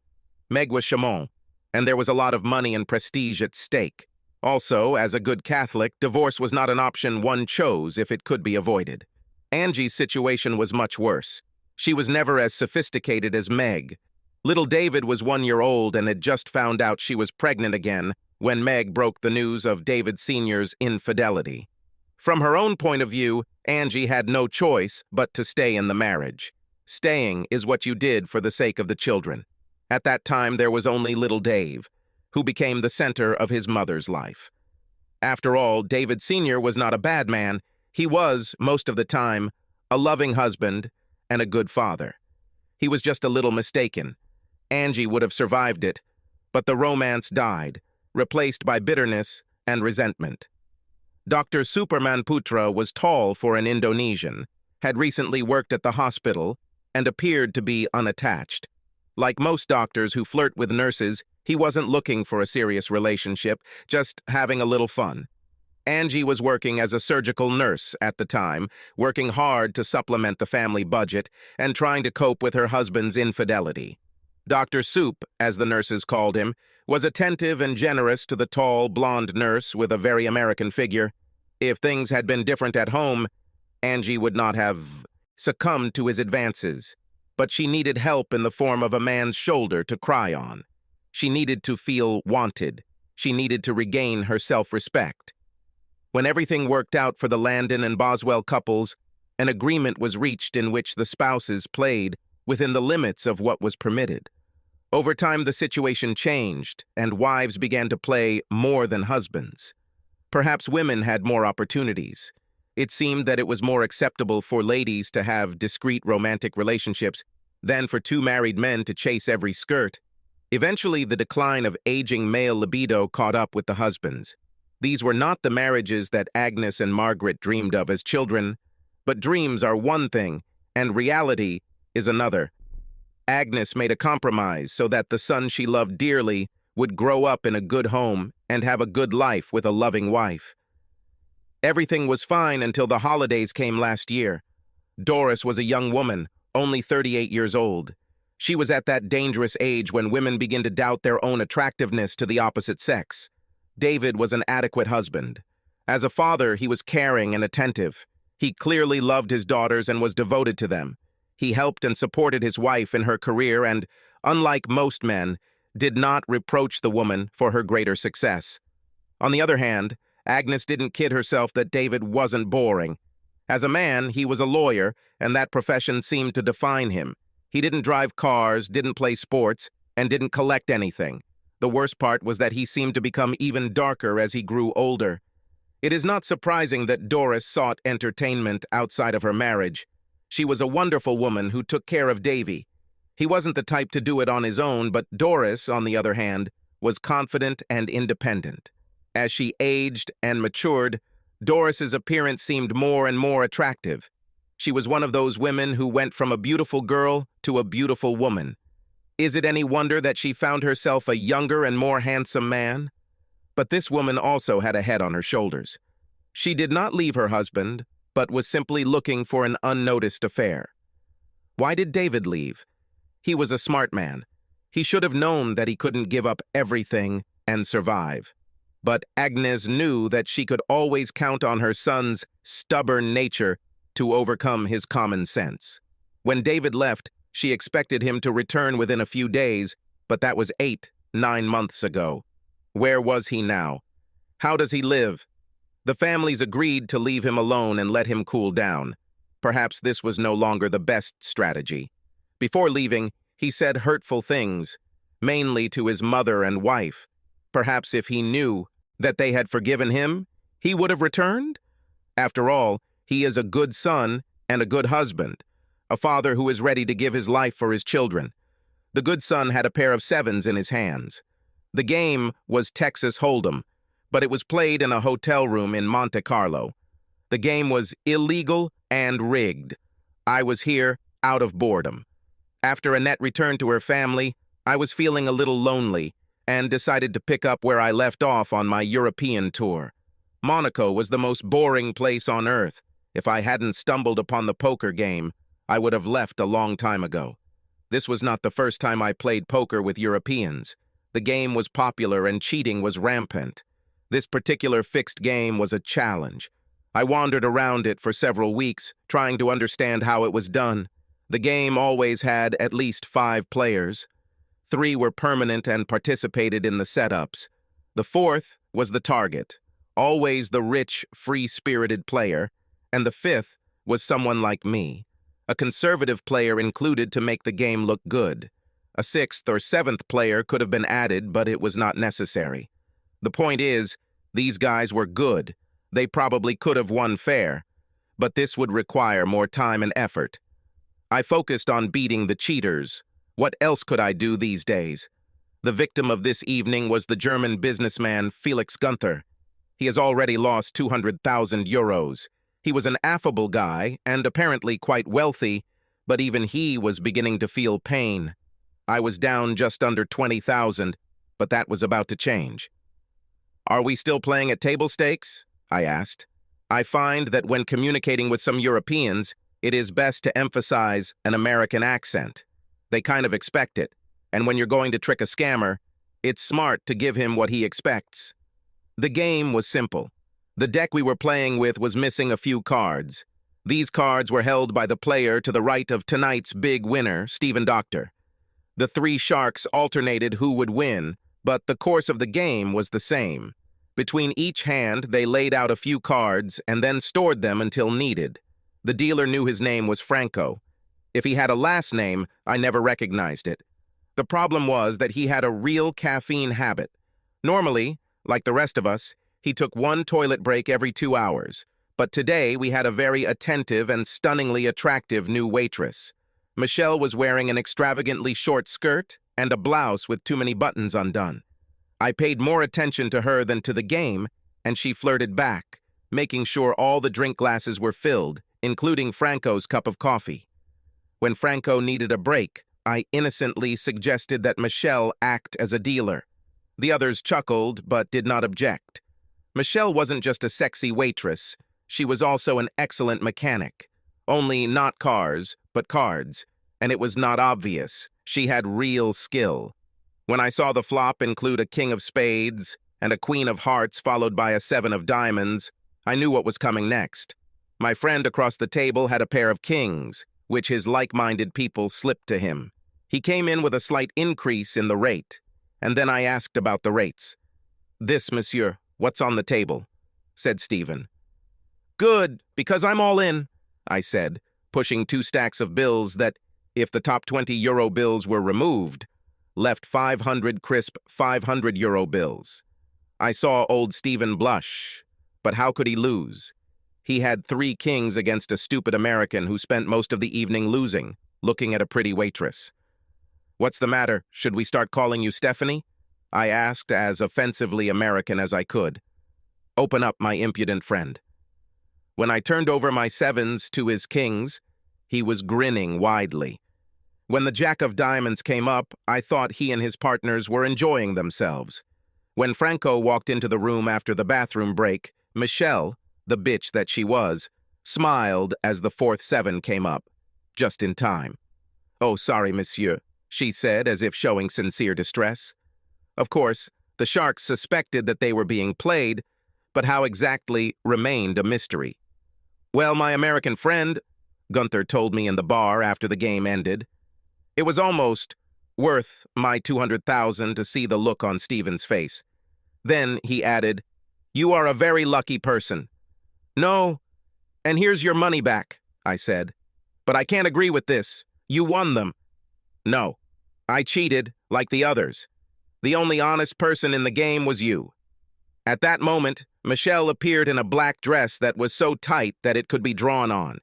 Meg was Chaumont, and there was a lot of money and prestige at stake. Also, as a good Catholic, divorce was not an option one chose if it could be avoided. Angie's situation was much worse. She was never as sophisticated as Meg. Little David was 1 year old and had just found out she was pregnant again when Meg broke the news of David Sr.'s infidelity. From her own point of view, Angie had no choice but to stay in the marriage. Staying is what you did for the sake of the children. At that time, there was only little Dave, who became the center of his mother's life. After all, David Sr. was not a bad man. He was, most of the time, a loving husband and a good father. He was just a little mistaken. Angie would have survived it, but the romance died, replaced by bitterness and resentment. Dr. Superman Putra was tall for an Indonesian, had recently worked at the hospital, and appeared to be unattached. Like most doctors who flirt with nurses, he wasn't looking for a serious relationship, just having a little fun. Angie was working as a surgical nurse at the time, working hard to supplement the family budget and trying to cope with her husband's infidelity. Dr. Soup, as the nurses called him, was attentive and generous to the tall, blonde nurse with a very American figure. If things had been different at home, Angie would not have succumbed to his advances. But she needed help in the form of a man's shoulder to cry on. She needed to feel wanted. She needed to regain her self-respect. When everything worked out for the Landon and Boswell couples, an agreement was reached in which the spouses played within the limits of what was permitted. Over time, the situation changed, and wives began to play more than husbands. Perhaps women had more opportunities. It seemed that it was more acceptable for ladies to have discreet romantic relationships than for two married men to chase every skirt. Eventually, the decline of aging male libido caught up with the husbands. These were not the marriages that Agnes and Margaret dreamed of as children, but dreams are one thing, and reality is another. Agnes made a compromise so that the son she loved dearly would grow up in a good home and have a good life with a loving wife. Everything was fine until the holidays came last year. Doris was a young woman, only 38 years old. She was at that dangerous age when women begin to doubt their own attractiveness to the opposite sex. David was an adequate husband. As a father, he was caring and attentive. He clearly loved his daughters and was devoted to them. He helped and supported his wife in her career and, unlike most men, did not reproach the woman for her greater success. On the other hand, Agnes didn't kid herself that David wasn't boring. As a man, he was a lawyer, and that profession seemed to define him. He didn't drive cars, didn't play sports, and didn't collect anything. The worst part was that he seemed to become even darker as he grew older. It is not surprising that Doris sought entertainment outside of her marriage. She was a wonderful woman who took care of Davy. He wasn't the type to do it on his own, but Doris, on the other hand, was confident and independent. As she aged and matured, Doris's appearance seemed more and more attractive. She was one of those women who went from a beautiful girl to a beautiful woman. Is it any wonder that she found herself a younger and more handsome man? But this woman also had a head on her shoulders. She did not leave her husband, but was simply looking for an unnoticed affair. Why did David leave? He was a smart man. He should have known that he couldn't give up everything and survive. But Agnes knew that she could always count on her son's stubborn nature to overcome his common sense. When David left, she expected him to return within a few days, but that was 8-9 months ago. Where was he now? How does he live? The families agreed to leave him alone and let him cool down. Perhaps this was no longer the best strategy. Before leaving, he said hurtful things, mainly to his mother and wife. Perhaps if he knew that they had forgiven him, he would have returned? After all, he is a good son and a good husband, a father who is ready to give his life for his children. The good son had a pair of sevens in his hands. The game was Texas Hold'em, but it was played in a hotel room in Monte Carlo. The game was illegal and rigged. I was here out of boredom. After Annette returned to her family, I was feeling a little lonely and decided to pick up where I left off on my European tour. Monaco was the most boring place on earth. If I hadn't stumbled upon the poker game, I would have left a long time ago. This was not the first time I played poker with Europeans. The game was popular and cheating was rampant. This particular fixed game was a challenge. I wandered around it for several weeks, trying to understand how it was done. The game always had at least 5 players. 3 were permanent and participated in the setups. The 4th was the target, always the rich, free-spirited player, and the 5th was someone like me. A conservative player included to make the game look good. A 6th or 7th player could have been added, but it was not necessary. The point is, these guys were good. They probably could have won fair, but this would require more time and effort. I focused on beating the cheaters. What else could I do these days? The victim of this evening was the German businessman Felix Gunther. He has already lost 200,000 euros. He was an affable guy and apparently quite wealthy, but even he was beginning to feel pain. I was down just under 20,000, but that was about to change. "Are we still playing at table stakes?" I asked. I find that when communicating with some Europeans, it is best to emphasize an American accent. They kind of expect it, and when you're going to trick a scammer, it's smart to give him what he expects. The game was simple. The deck we were playing with was missing a few cards. These cards were held by the player to the right of tonight's big winner, Stephen Doctor. The 3 sharks alternated who would win, but the course of the game was the same. Between each hand, they laid out a few cards and then stored them until needed. The dealer knew his name was Franco. If he had a last name, I never recognized it. The problem was that he had a real caffeine habit. Normally, like the rest of us, he took 1 toilet break every 2 hours. But today, we had a very attentive and stunningly attractive new waitress. Michelle was wearing an extravagantly short skirt and a blouse with too many buttons undone. I paid more attention to her than to the game, and she flirted back, making sure all the drink glasses were filled, including Franco's cup of coffee. When Franco needed a break, I innocently suggested that Michelle act as a dealer. The others chuckled, but did not object. Michelle wasn't just a sexy waitress. She was also an excellent mechanic. Only not cars, but cards. And it was not obvious. She had real skill. When I saw the flop include a king of spades and a queen of hearts followed by a 7 of diamonds, I knew what was coming next. My friend across the table had a pair of kings, which his like-minded people slipped to him. He came in with a slight increase in the rate, and then I asked about the rates. "This, monsieur, what's on the table?" said Stephen. "Good, because I'm all in," I said, pushing 2 stacks of bills that, if the top 20 euro bills were removed, left 500 crisp 500 euro bills. I saw old Stephen blush, but how could he lose? He had 3 kings against a stupid American who spent most of the evening losing, looking at a pretty waitress. "What's the matter? Should we start calling you Stephanie?" I asked, as offensively American as I could. "Open up, my impudent friend." When I turned over my 7s to his kings, he was grinning widely. When the Jack of Diamonds came up, I thought he and his partners were enjoying themselves. When Franco walked into the room after the bathroom break, Michelle, the bitch that she was, smiled as the 4th 7 came up, just in time. "Oh, sorry, monsieur," she said, as if showing sincere distress. Of course, the sharks suspected that they were being played, but how exactly remained a mystery. "Well, my American friend," Gunther told me in the bar after the game ended, it was almost worth my 200,000 to see the look on Stephen's face. Then he added, You are a very lucky person. No, and here's your money back, I said. But I can't agree with this. You won them. No, I cheated, like the others. The only honest person in the game was you. At that moment, Michelle appeared in a black dress that was so tight that it could be drawn on.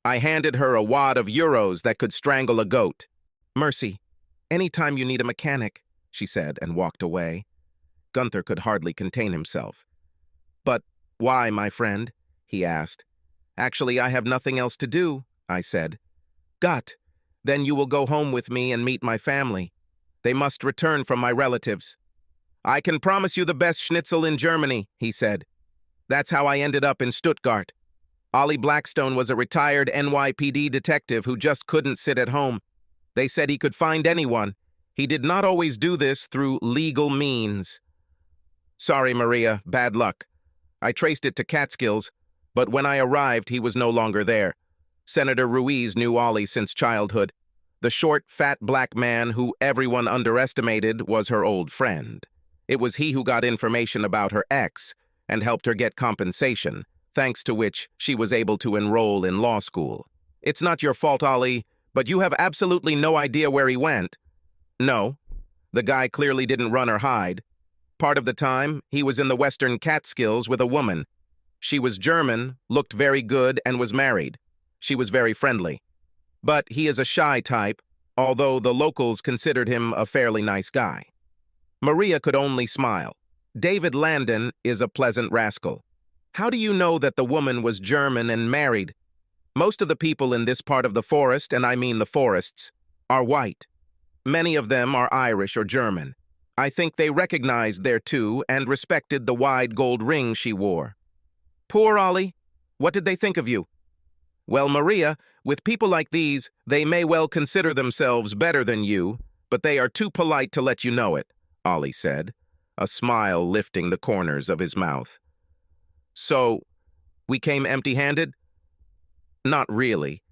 I handed her a wad of euros that could strangle a goat. Mercy, anytime you need a mechanic, she said and walked away. Gunther could hardly contain himself. But why, my friend? He asked. Actually, I have nothing else to do, I said. Gut, then you will go home with me and meet my family. They must return from my relatives. I can promise you the best schnitzel in Germany, he said. That's how I ended up in Stuttgart. Ollie Blackstone was a retired NYPD detective who just couldn't sit at home. They said he could find anyone. He did not always do this through legal means. Sorry, Maria, bad luck. I traced it to Catskills, but when I arrived, he was no longer there. Senator Ruiz knew Ollie since childhood. The short, fat black man who everyone underestimated was her old friend. It was he who got information about her ex and helped her get compensation, thanks to which she was able to enroll in law school. It's not your fault, Ollie, but you have absolutely no idea where he went. No, the guy clearly didn't run or hide. Part of the time, he was in the Western Catskills with a woman. She was German, looked very good, and was married. She was very friendly. But he is a shy type, although the locals considered him a fairly nice guy. Maria could only smile. David Landon is a pleasant rascal. How do you know that the woman was German and married? Most of the people in this part of the forest, and I mean the forests, are white. Many of them are Irish or German. I think they recognized their two and respected the wide gold ring she wore. Poor Ollie. What did they think of you? Well, Maria, with people like these, they may well consider themselves better than you, but they are too polite to let you know it, Ollie said, a smile lifting the corners of his mouth. So, we came empty-handed? Not really.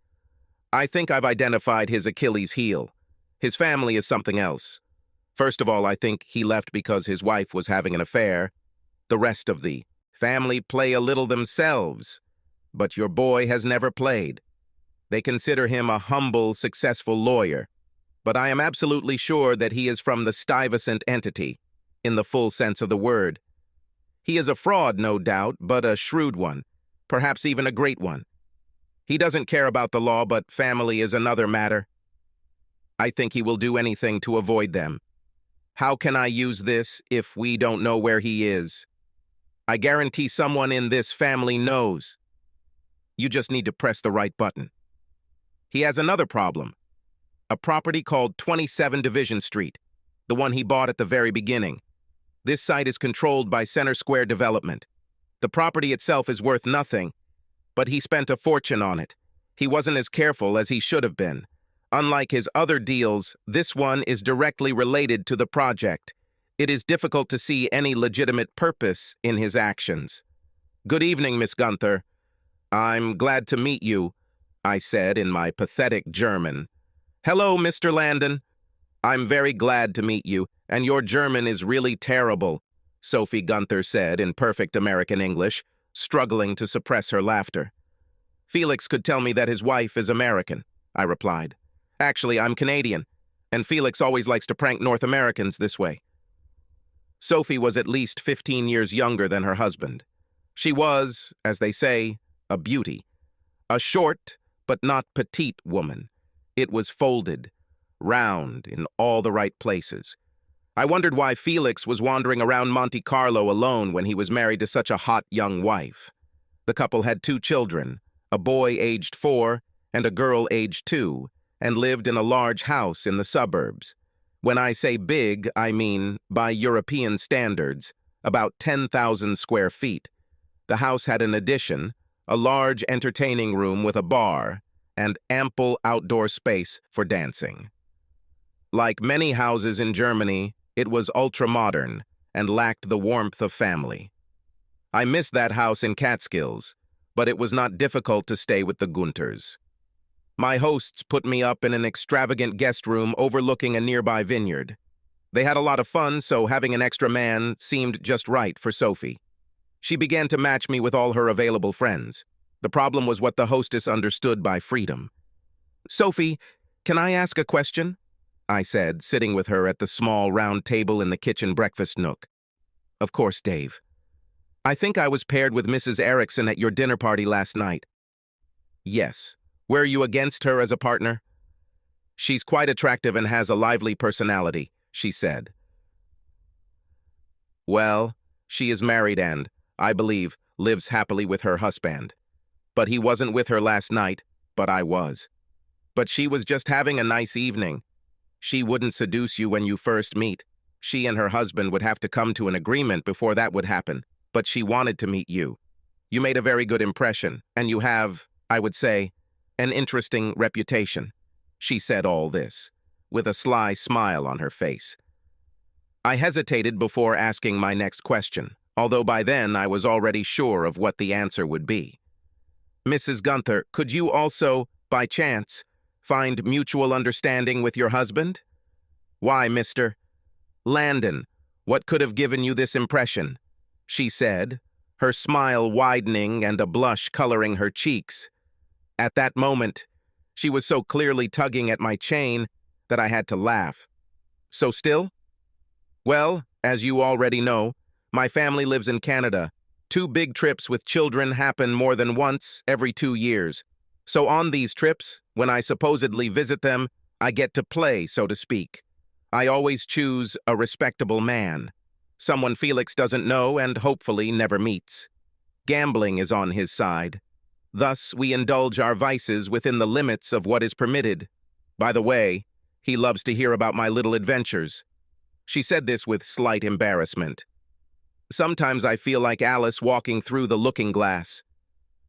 I think I've identified his Achilles heel. His family is something else. First of all, I think he left because his wife was having an affair. The rest of the family play a little themselves. But your boy has never played. They consider him a humble, successful lawyer. But I am absolutely sure that he is from the Stuyvesant entity, in the full sense of the word. He is a fraud, no doubt, but a shrewd one, perhaps even a great one. He doesn't care about the law, but family is another matter. I think he will do anything to avoid them. How can I use this if we don't know where he is? I guarantee someone in this family knows. You just need to press the right button. He has another problem. A property called 27 Division Street, the one he bought at the very beginning. This site is controlled by Center Square Development. The property itself is worth nothing, but he spent a fortune on it. He wasn't as careful as he should have been. Unlike his other deals, this one is directly related to the project. It is difficult to see any legitimate purpose in his actions. Good evening, Miss Gunther. I'm glad to meet you, I said in my pathetic German. Hello, Mr. Landon. I'm very glad to meet you, and your German is really terrible, Sophie Gunther said in perfect American English, struggling to suppress her laughter. Felix could tell me that his wife is American, I replied. Actually, I'm Canadian, and Felix always likes to prank North Americans this way. Sophie was at least 15 years younger than her husband. She was, as they say, a beauty. A short, but not petite woman. It was folded, round, in all the right places. I wondered why Felix was wandering around Monte Carlo alone when he was married to such a hot young wife. The couple had 2 children, a boy aged 4 and a girl aged 2, and lived in a large house in the suburbs. When I say big, I mean, by European standards, about 10,000 square feet. The house had an addition, a large entertaining room with a bar, and ample outdoor space for dancing. Like many houses in Germany, it was ultra-modern and lacked the warmth of family. I missed that house in Catskills, but it was not difficult to stay with the Gunters. My hosts put me up in an extravagant guest room overlooking a nearby vineyard. They had a lot of fun, so having an extra man seemed just right for Sophie. She began to match me with all her available friends. The problem was what the hostess understood by freedom. "Sophie, can I ask a question?" I said, sitting with her at the small round table in the kitchen breakfast nook. "Of course, Dave. I think I was paired with Mrs. Erickson at your dinner party last night." "Yes. Were you against her as a partner?" "She's quite attractive and has a lively personality," she said. "Well, she is married and, I believe, lives happily with her husband. But he wasn't with her last night, but I was. But she was just having a nice evening. She wouldn't seduce you when you first meet. She and her husband would have to come to an agreement before that would happen, but she wanted to meet you. You made a very good impression, and you have, I would say, an interesting reputation." She said all this, with a sly smile on her face. I hesitated before asking my next question, although by then I was already sure of what the answer would be. "Mrs. Gunther, could you also, by chance, find mutual understanding with your husband?" "Why, Mr. Landon, what could have given you this impression?" she said, her smile widening and a blush coloring her cheeks. At that moment, she was so clearly tugging at my chain that I had to laugh. "So still?" "Well, as you already know, my family lives in Canada. 2 big trips with children happen more than once every 2 years. So on these trips, when I supposedly visit them, I get to play, so to speak. I always choose a respectable man, someone Felix doesn't know and hopefully never meets. Gambling is on his side. Thus, we indulge our vices within the limits of what is permitted. By the way, he loves to hear about my little adventures." She said this with slight embarrassment. "Sometimes I feel like Alice walking through the looking glass.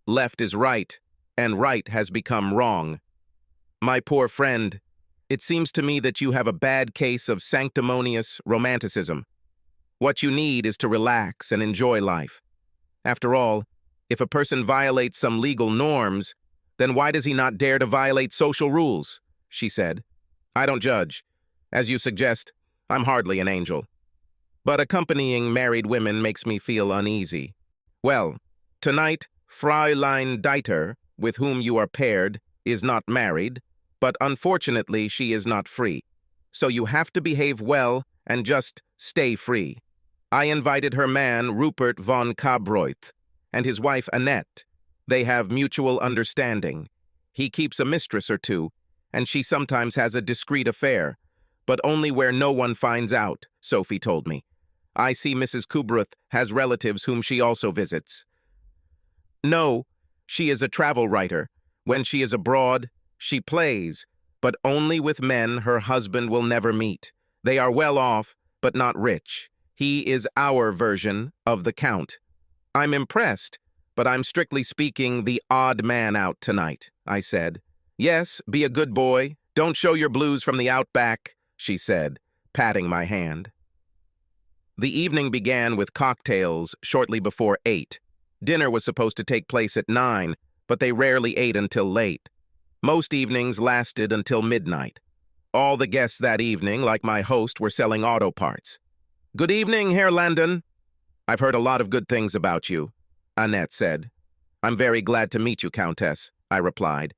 Left is right, and right has become wrong. My poor friend, it seems to me that you have a bad case of sanctimonious romanticism. What you need is to relax and enjoy life. After all, if a person violates some legal norms, then why does he not dare to violate social rules?" she said. "I don't judge. As you suggest, I'm hardly an angel. But accompanying married women makes me feel uneasy. Well, tonight, Fräulein Dieter, with whom you are paired, is not married, but unfortunately she is not free. So you have to behave well and just stay free. I invited her man, Rupert von Kabroith, and his wife, Annette. They have mutual understanding. He keeps a mistress or two, and she sometimes has a discreet affair, but only where no one finds out, Sophie told me. I see Mrs. Kubruth has relatives whom she also visits." "No, she is a travel writer. When she is abroad, she plays, but only with men her husband will never meet. They are well off, but not rich. He is our version of the Count. I'm impressed, but I'm strictly speaking the odd man out tonight," I said. "Yes, be a good boy. Don't show your blues from the outback," she said, patting my hand. The evening began with cocktails shortly before 8. Dinner was supposed to take place at 9, but they rarely ate until late. Most evenings lasted until midnight. All the guests that evening, like my host, were selling auto parts. "Good evening, Herr Landon. I've heard a lot of good things about you," Annette said. "I'm very glad to meet you, Countess," I replied.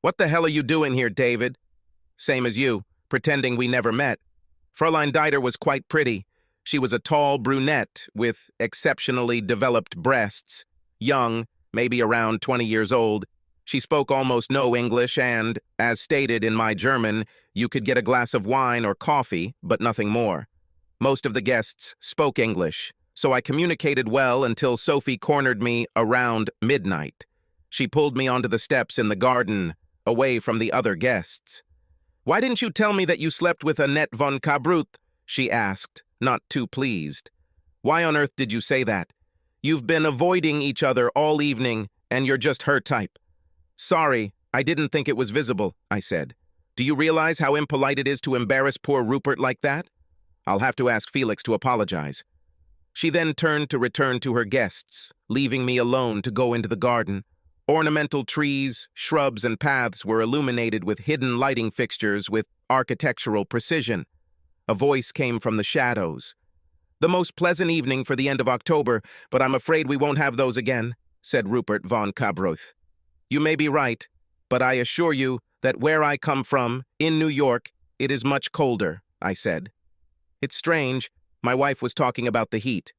"What the hell are you doing here, David?" "Same as you, pretending we never met. Fräulein Dieter was quite pretty. She was a tall brunette with exceptionally developed breasts, young, maybe around 20 years old. She spoke almost no English and, as stated in my German, you could get a glass of wine or coffee, but nothing more. Most of the guests spoke English, so I communicated well until Sophie cornered me around midnight. She pulled me onto the steps in the garden, away from the other guests. "Why didn't you tell me that you slept with Annette von Kabruth?" she asked, not too pleased. "Why on earth did you say that? You've been avoiding each other all evening, and you're just her type." "Sorry, I didn't think it was visible," I said. "Do you realize how impolite it is to embarrass poor Rupert like that? I'll have to ask Felix to apologize." She then turned to return to her guests, leaving me alone to go into the garden. Ornamental trees, shrubs, and paths were illuminated with hidden lighting fixtures with architectural precision. A voice came from the shadows. The most pleasant evening for the end of October, but I'm afraid we won't have those again, said Rupert von Cabroth. You may be right, but I assure you that where I come from, in New York, it is much colder, I said. It's strange. My wife was talking about the heat.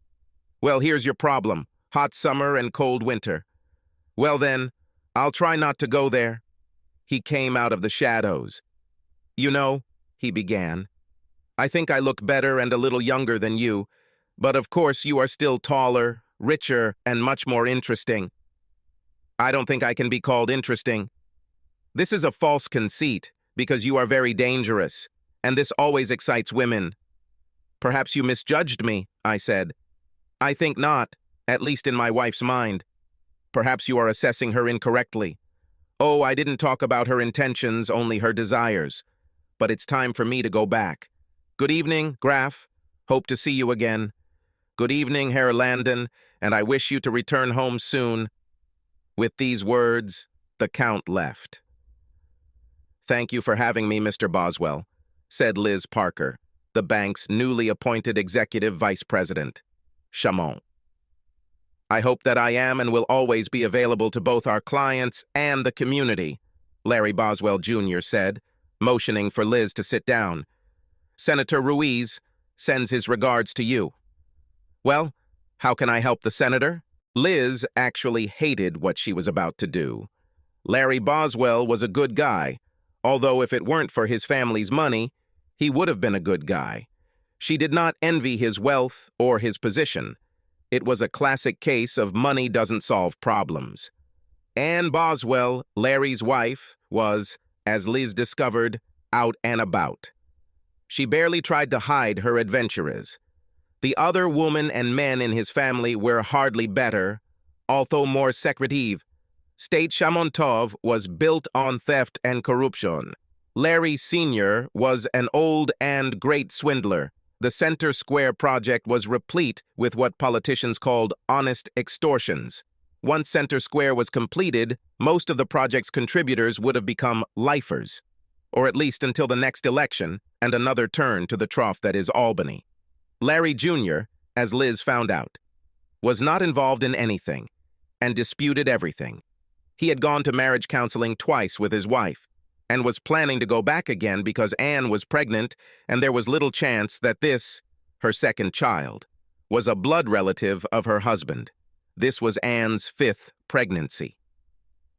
Well, here's your problem. Hot summer and cold winter. Well then, I'll try not to go there. He came out of the shadows. You know, he began, I think I look better and a little younger than you, but of course you are still taller, richer, and much more interesting. I don't think I can be called interesting. This is a false conceit, because you are very dangerous, and this always excites women. Perhaps you misjudged me, I said. I think not, at least in my wife's mind. Perhaps you are assessing her incorrectly. Oh, I didn't talk about her intentions, only her desires. But it's time for me to go back. Good evening, Graf. Hope to see you again. Good evening, Herr Landon, and I wish you to return home soon. With these words, the Count left. Thank you for having me, Mr. Boswell, said Liz Parker, the bank's newly appointed executive vice president. Chamon. I hope that I am and will always be available to both our clients and the community, Larry Boswell, Jr. said, motioning for Liz to sit down. Senator Ruiz sends his regards to you. Well, how can I help the senator? Liz actually hated what she was about to do. Larry Boswell was a good guy, although if it weren't for his family's money, he would have been a good guy. She did not envy his wealth or his position. It was a classic case of money doesn't solve problems. Anne Boswell, Larry's wife, was, as Liz discovered, out and about. She barely tried to hide her adventures. The other women and men in his family were hardly better, although more secretive. State Chamontov was built on theft and corruption. Larry Sr. was an old and great swindler. The Center Square project was replete with what politicians called honest extortions. Once Center Square was completed, most of the project's contributors would have become lifers, or at least until the next election and another turn to the trough that is Albany. Larry Jr., as Liz found out, was not involved in anything and disputed everything. He had gone to marriage counseling twice with his wife and was planning to go back again because Anne was pregnant and there was little chance that this, her second child, was a blood relative of her husband. This was Anne's 5th pregnancy.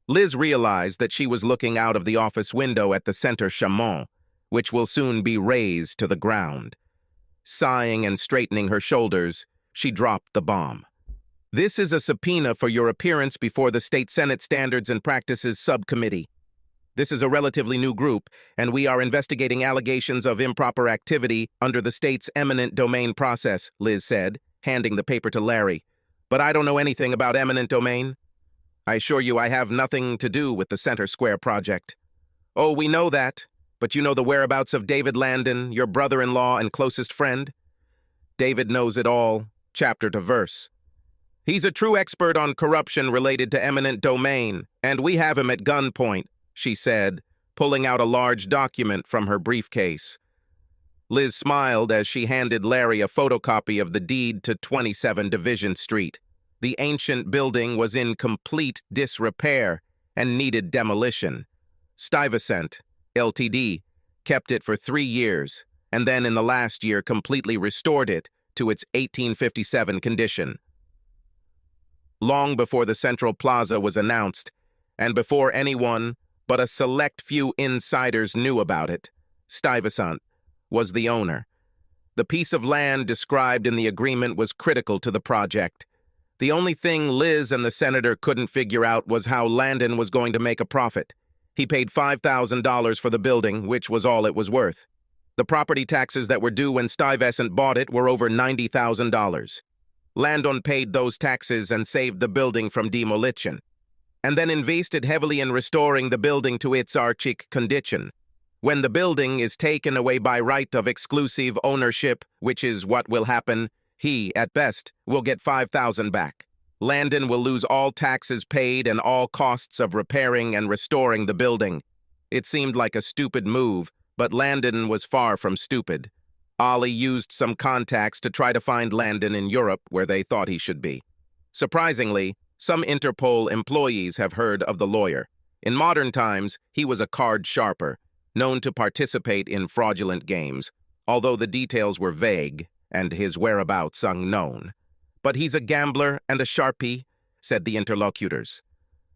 Liz realized that she was looking out of the office window at the Center Chamon, which will soon be razed to the ground. Sighing and straightening her shoulders, she dropped the bomb. This is a subpoena for your appearance before the State Senate Standards and Practices Subcommittee. This is a relatively new group, and we are investigating allegations of improper activity under the state's eminent domain process, Liz said, handing the paper to Larry. But I don't know anything about eminent domain. I assure you I have nothing to do with the Center Square project. Oh, we know that, but you know the whereabouts of David Landon, your brother-in-law and closest friend? David knows it all, chapter to verse. He's a true expert on corruption related to eminent domain, and we have him at gunpoint, she said, pulling out a large document from her briefcase. Liz smiled as she handed Larry a photocopy of the deed to 27 Division Street. The ancient building was in complete disrepair and needed demolition. Stuyvesant, Ltd., kept it for 3 years, and then in the last year completely restored it to its 1857 condition. Long before the Central Plaza was announced, and before anyone but a select few insiders knew about it, Stuyvesant was the owner. The piece of land described in the agreement was critical to the project. The only thing Liz and the senator couldn't figure out was how Landon was going to make a profit. He paid $5,000 for the building, which was all it was worth. The property taxes that were due when Stuyvesant bought it were over $90,000. Landon paid those taxes and saved the building from demolition, and then invested heavily in restoring the building to its archaic condition. When the building is taken away by right of exclusive ownership, which is what will happen, he, at best, will get $5,000 back. Landon will lose all taxes paid and all costs of repairing and restoring the building. It seemed like a stupid move, but Landon was far from stupid. Ollie used some contacts to try to find Landon in Europe where they thought he should be. Surprisingly, some Interpol employees have heard of the lawyer. In modern times, he was a card sharper, known to participate in fraudulent games, although the details were vague and his whereabouts unknown. But he's a gambler and a sharpie, said the interlocutors.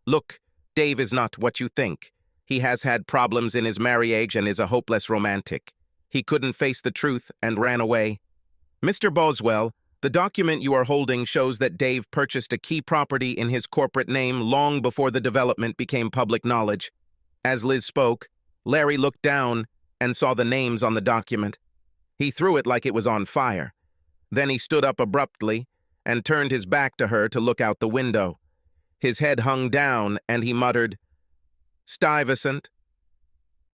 Look, Dave is not what you think. He has had problems in his marriage and is a hopeless romantic. He couldn't face the truth and ran away. Mr. Boswell, the document you are holding shows that Dave purchased a key property in his corporate name long before the development became public knowledge. As Liz spoke, Larry looked down and saw the names on the document. He threw it like it was on fire. Then he stood up abruptly and turned his back to her to look out the window. His head hung down and he muttered, "Stuyvesant."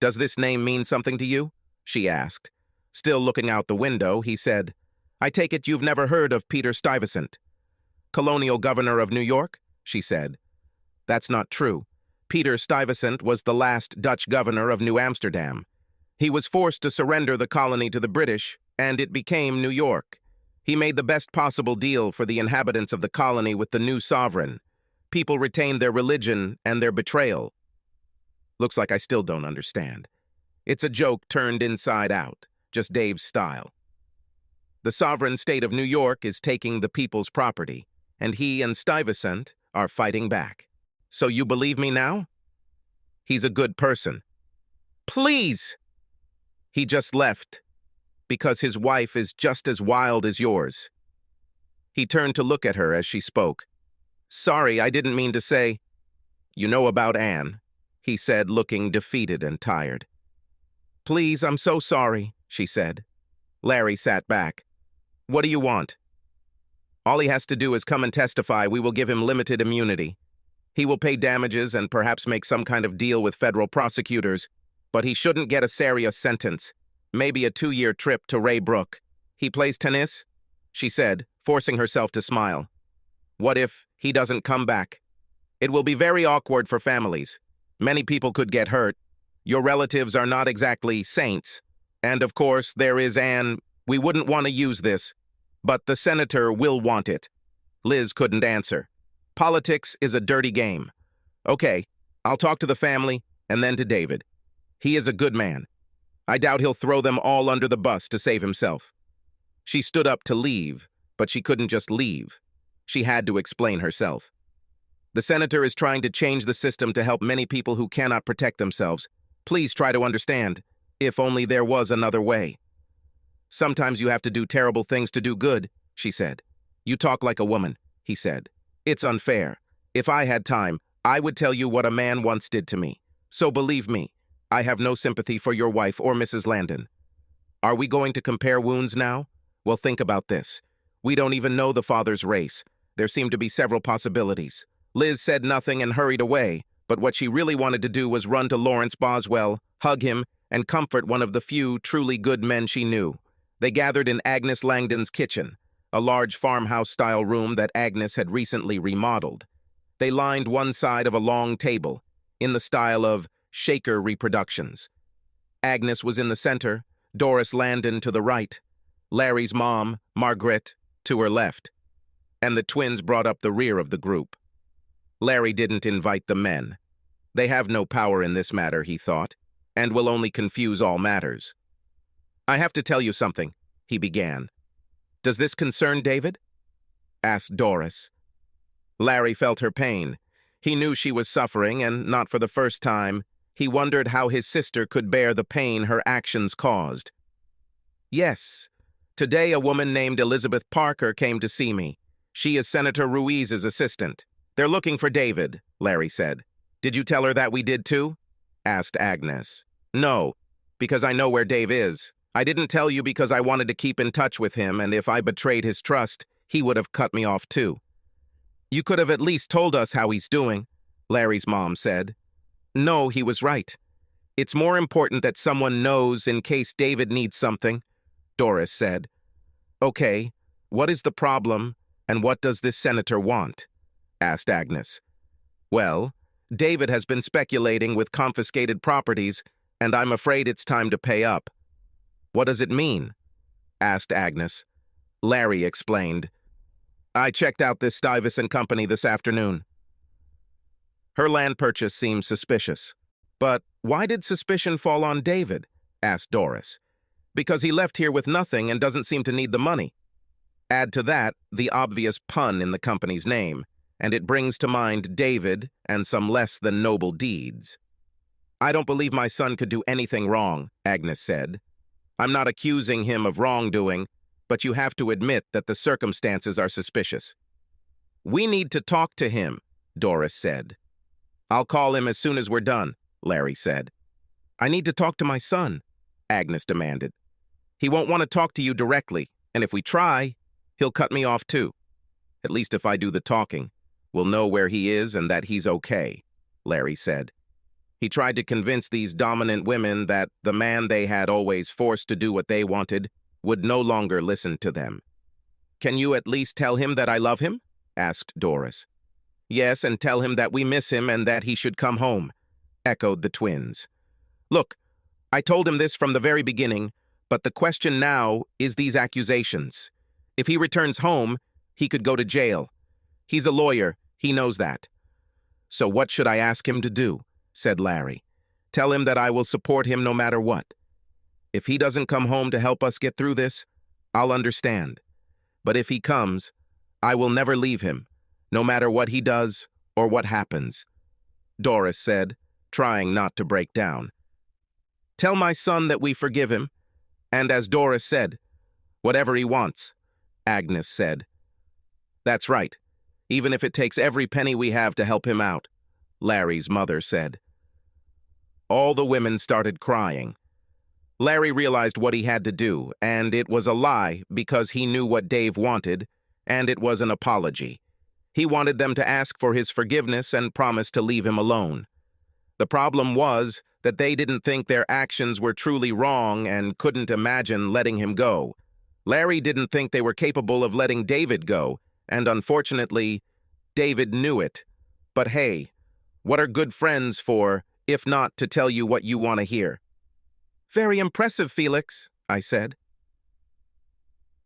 "Does this name mean something to you?" she asked. Still looking out the window, he said, "I take it you've never heard of Peter Stuyvesant." "Colonial governor of New York?" she said. "That's not true. Peter Stuyvesant was the last Dutch governor of New Amsterdam. He was forced to surrender the colony to the British, and it became New York. He made the best possible deal for the inhabitants of the colony with the new sovereign. People retained their religion and their betrayal." Looks like I still don't understand. It's a joke turned inside out, just Dave's style. The sovereign state of New York is taking the people's property, and he and Stuyvesant are fighting back. So you believe me now? He's a good person. Please! He just left, because his wife is just as wild as yours. He turned to look at her as she spoke. "Sorry, I didn't mean to say—" "You know about Anne," he said, looking defeated and tired. "Please, I'm so sorry," she said. Larry sat back. "What do you want?" "All he has to do is come and testify. We will give him limited immunity. He will pay damages and perhaps make some kind of deal with federal prosecutors, but he shouldn't get a serious sentence. Maybe a 2-year trip to Raybrook. He plays tennis?" she said, forcing herself to smile. "What if he doesn't come back? It will be very awkward for families. Many people could get hurt. Your relatives are not exactly saints. And of course, there is Anne. We wouldn't want to use this, but the senator will want it." Liz couldn't answer. Politics is a dirty game. "Okay, I'll talk to the family and then to David. He is a good man. I doubt he'll throw them all under the bus to save himself." She stood up to leave, but she couldn't just leave. She had to explain herself. "The senator is trying to change the system to help many people who cannot protect themselves. Please try to understand. If only there was another way." "Sometimes you have to do terrible things to do good," she said. "You talk like a woman," he said. "It's unfair. If I had time, I would tell you what a man once did to me. So believe me, I have no sympathy for your wife or Mrs. Landon. Are we going to compare wounds now? Well, think about this. We don't even know the father's race. There seem to be several possibilities." Liz said nothing and hurried away, but what she really wanted to do was run to Lawrence Boswell, hug him, and comfort one of the few truly good men she knew. They gathered in Agnes Langdon's kitchen, a large farmhouse-style room that Agnes had recently remodeled. They lined one side of a long table, in the style of Shaker reproductions. Agnes was in the center, Doris Landon to the right, Larry's mom, Margaret, to her left, and the twins brought up the rear of the group. Larry didn't invite the men. They have no power in this matter, he thought, and will only confuse all matters. "I have to tell you something," he began. "Does this concern David?" asked Doris. Larry felt her pain. He knew she was suffering, and not for the first time, he wondered how his sister could bear the pain her actions caused. "Yes. Today a woman named Elizabeth Parker came to see me. She is Senator Ruiz's assistant. They're looking for David," Larry said. "Did you tell her that we did too?" asked Agnes. "No, because I know where Dave is. I didn't tell you because I wanted to keep in touch with him, and if I betrayed his trust, he would have cut me off too." "You could have at least told us how he's doing," Larry's mom said. "No, he was right. It's more important that someone knows in case David needs something," Doris said. "Okay, what is the problem, and what does this senator want?" asked Agnes. "Well, David has been speculating with confiscated properties, and I'm afraid it's time to pay up." "What does it mean?" asked Agnes. Larry explained. I checked out this Stuyvesant company this afternoon. Her land purchase seemed suspicious. But why did suspicion fall on David? Asked Doris. Because he left here with nothing and doesn't seem to need the money. Add to that the obvious pun in the company's name, and it brings to mind David and some less than noble deeds. I don't believe my son could do anything wrong, Agnes said. I'm not accusing him of wrongdoing, but you have to admit that the circumstances are suspicious. We need to talk to him, Doris said. I'll call him as soon as we're done, Larry said. I need to talk to my son, Agnes demanded. He won't want to talk to you directly, and if we try, he'll cut me off too. At least if I do the talking, we'll know where he is and that he's okay, Larry said. He tried to convince these dominant women that the man they had always forced to do what they wanted would no longer listen to them. Can you at least tell him that I love him? Asked Doris. Yes, and tell him that we miss him and that he should come home, echoed the twins. Look, I told him this from the very beginning, but the question now is these accusations. If he returns home, he could go to jail. He's a lawyer, he knows that. So what should I ask him to do? Said Larry. Tell him that I will support him no matter what. If he doesn't come home to help us get through this, I'll understand. But if he comes, I will never leave him, no matter what he does or what happens, Doris said, trying not to break down. Tell my son that we forgive him, and as Doris said, whatever he wants, Agnes said. That's right, even if it takes every penny we have to help him out, Larry's mother said. All the women started crying. Larry realized what he had to do, and it was a lie because he knew what Dave wanted, and it was an apology. He wanted them to ask for his forgiveness and promise to leave him alone. The problem was that they didn't think their actions were truly wrong and couldn't imagine letting him go. Larry didn't think they were capable of letting David go, and unfortunately, David knew it. But hey, what are good friends for, if not to tell you what you want to hear? Very impressive, Felix, I said.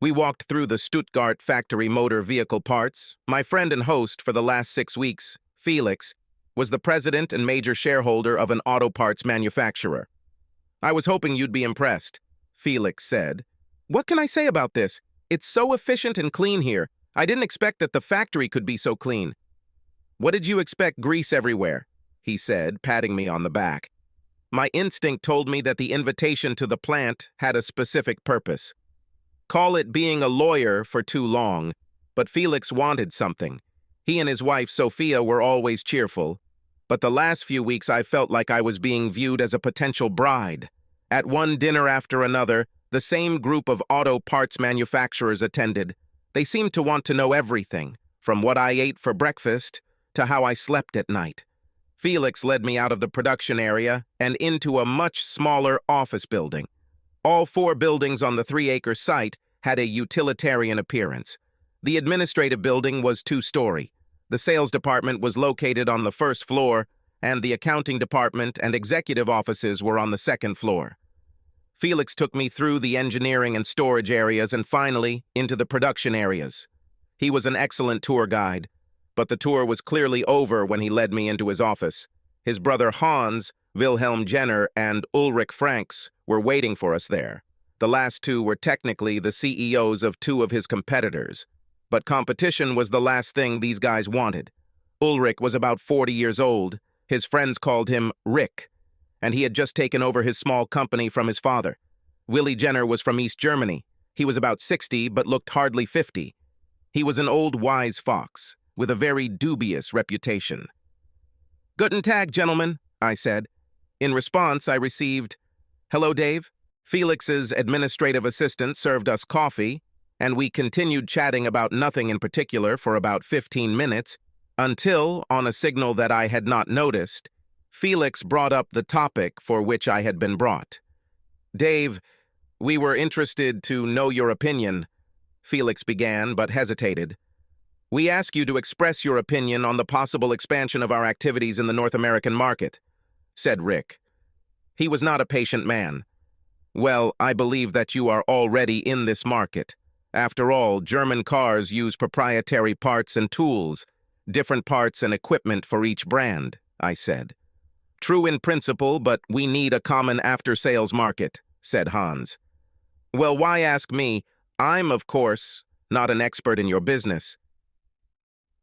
We walked through the Stuttgart factory motor vehicle parts. My friend and host for the last 6 weeks, Felix, was the president and major shareholder of an auto parts manufacturer. I was hoping you'd be impressed, Felix said. What can I say about this? It's so efficient and clean here. I didn't expect that the factory could be so clean. What did you expect, grease everywhere? He said, patting me on the back. My instinct told me that the invitation to the plant had a specific purpose. Call it being a lawyer for too long, but Felix wanted something. He and his wife, Sophia, were always cheerful, but the last few weeks I felt like I was being viewed as a potential bride. At one dinner after another, the same group of auto parts manufacturers attended. They seemed to want to know everything, from what I ate for breakfast to how I slept at night. Felix led me out of the production area and into a much smaller office building. All 4 buildings on the 3-acre site had a utilitarian appearance. The administrative building was 2-story. The sales department was located on the 1st floor, and the accounting department and executive offices were on the 2nd floor. Felix took me through the engineering and storage areas and finally into the production areas. He was an excellent tour guide, but the tour was clearly over when he led me into his office. His brother Hans, Wilhelm Jenner, and Ulrich Franks were waiting for us there. The last 2 were technically the CEOs of 2 of his competitors, but competition was the last thing these guys wanted. Ulrich was about 40 years old. His friends called him Rick, and he had just taken over his small company from his father. Willie Jenner was from East Germany. He was about 60, but looked hardly 50. He was an old wise fox, with a very dubious reputation. "Guten Tag, gentlemen," I said. In response, I received, "Hello, Dave." Felix's administrative assistant served us coffee, and we continued chatting about nothing in particular for about 15 minutes, until, on a signal that I had not noticed, Felix brought up the topic for which I had been brought. "Dave, we were interested to know your opinion," Felix began, but hesitated. "We ask you to express your opinion on the possible expansion of our activities in the North American market," said Rick. He was not a patient man. Well, I believe that you are already in this market. After all, German cars use proprietary parts and tools, different parts and equipment for each brand, I said. True in principle, but we need a common after-sales market, said Hans. Well, why ask me? I'm, of course, not an expert in your business.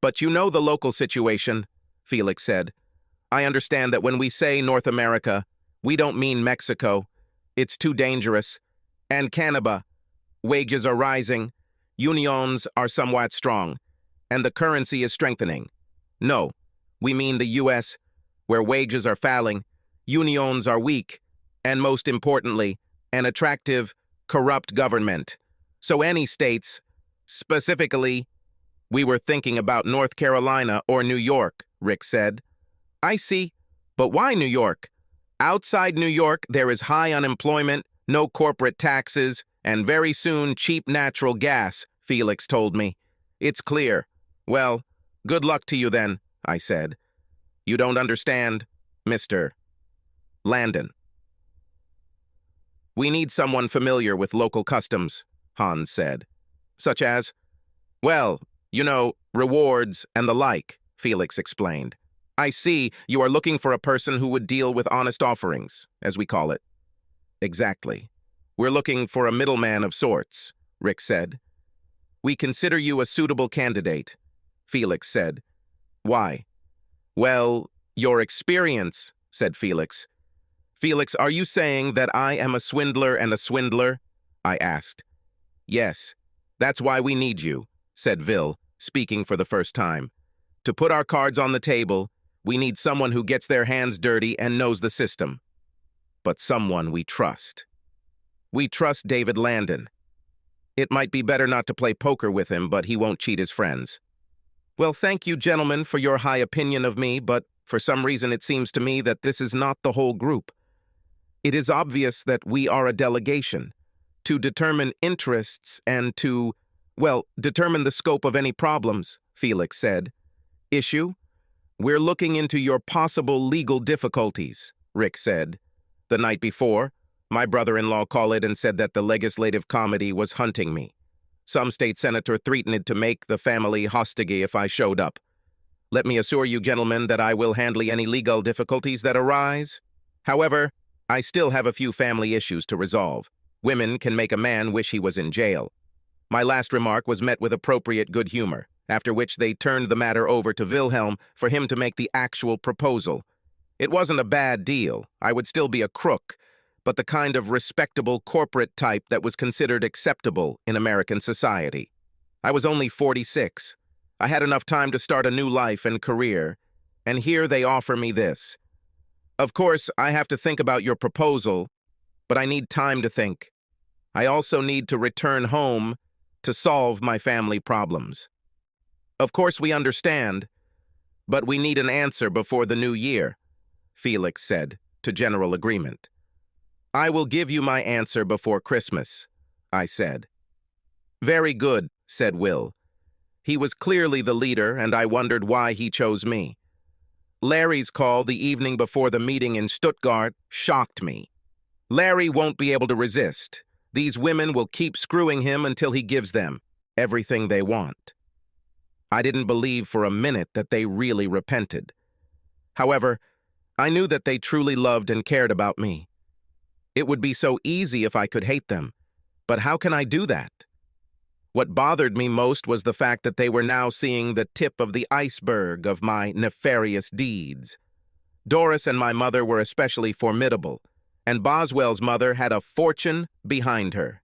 But you know the local situation, Felix said. I understand that when we say North America, we don't mean Mexico. It's too dangerous. And Canada, wages are rising, unions are somewhat strong, and the currency is strengthening. No, we mean the U.S., where wages are falling, unions are weak, and most importantly, an attractive, corrupt government. So any states, specifically, we were thinking about North Carolina or New York, Rick said. I see, but why New York? Outside New York, there is high unemployment, no corporate taxes, and very soon cheap natural gas, Felix told me. It's clear. Well, good luck to you then, I said. You don't understand, Mr. Landon. We need someone familiar with local customs, Hans said. Such as, well, you know, rewards and the like, Felix explained. I see you are looking for a person who would deal with honest offerings, as we call it. Exactly. We're looking for a middleman of sorts, Rick said. We consider you a suitable candidate, Felix said. Why? Well, your experience, said Felix. Felix, are you saying that I am a swindler and a swindler? I asked. Yes, that's why we need you, said Vil, speaking for the first time. To put our cards on the table, we need someone who gets their hands dirty and knows the system. But someone we trust. We trust David Landon. It might be better not to play poker with him, but he won't cheat his friends. Well, thank you, gentlemen, for your high opinion of me, but for some reason it seems to me that this is not the whole group. It is obvious that we are a delegation to determine interests and to, well, determine the scope of any problems, Felix said. Issue? We're looking into your possible legal difficulties, Rick said. The night before, my brother-in-law called it and said that the legislative committee was hunting me. Some state senator threatened to make the family hostage if I showed up. Let me assure you, gentlemen, that I will handle any legal difficulties that arise. However, I still have a few family issues to resolve. Women can make a man wish he was in jail. My last remark was met with appropriate good humor, after which they turned the matter over to Wilhelm for him to make the actual proposal. It wasn't a bad deal. I would still be a crook, but the kind of respectable corporate type that was considered acceptable in American society. I was only 46. I had enough time to start a new life and career, and here they offer me this. Of course, I have to think about your proposal, but I need time to think. I also need to return home to solve my family problems. Of course, we understand, but we need an answer before the new year, Felix said, to general agreement. I will give you my answer before Christmas, I said. Very good, said Will. He was clearly the leader, and I wondered why he chose me. Larry's call the evening before the meeting in Stuttgart shocked me. Larry won't be able to resist. These women will keep screwing him until he gives them everything they want. I didn't believe for a minute that they really repented. However, I knew that they truly loved and cared about me. It would be so easy if I could hate them, but how can I do that? What bothered me most was the fact that they were now seeing the tip of the iceberg of my nefarious deeds. Doris and my mother were especially formidable, and Boswell's mother had a fortune behind her.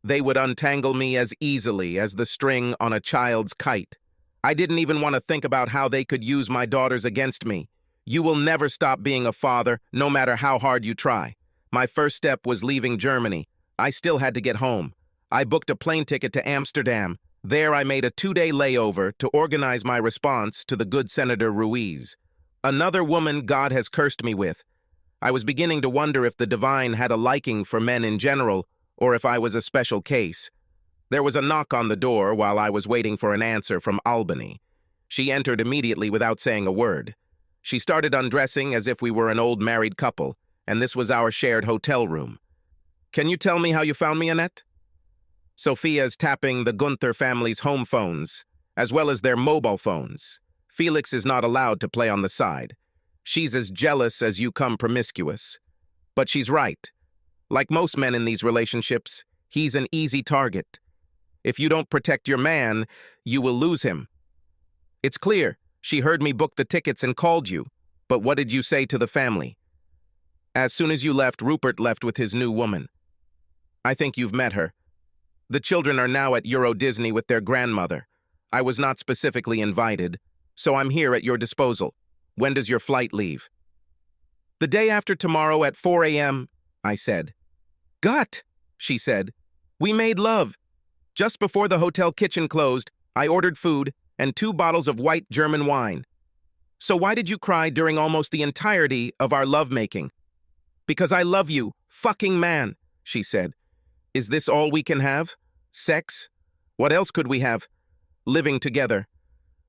They would untangle me as easily as the string on a child's kite. I didn't even want to think about how they could use my daughters against me. You will never stop being a father, no matter how hard you try. My first step was leaving Germany. I still had to get home. I booked a plane ticket to Amsterdam. There I made a 2-day layover to organize my response to the good Senator Ruiz. Another woman God has cursed me with. I was beginning to wonder if the divine had a liking for men in general, or if I was a special case. There was a knock on the door while I was waiting for an answer from Albany. She entered immediately without saying a word. She started undressing as if we were an old married couple, and this was our shared hotel room. Can you tell me how you found me, Annette? Sophia's tapping the Gunther family's home phones, as well as their mobile phones. Felix is not allowed to play on the side. She's as jealous as you come promiscuous. But she's right. Like most men in these relationships, he's an easy target. If you don't protect your man, you will lose him. It's clear. She heard me book the tickets and called you. But what did you say to the family? As soon as you left, Rupert left with his new woman. I think you've met her. The children are now at Euro Disney with their grandmother. I was not specifically invited, so I'm here at your disposal. When does your flight leave? The day after tomorrow at 4 a.m., I said. Gut, she said. We made love. Just before the hotel kitchen closed, I ordered food and 2 bottles of white German wine. So why did you cry during almost the entirety of our lovemaking? Because I love you, fucking man, she said. Is this all we can have? Sex? What else could we have? Living together.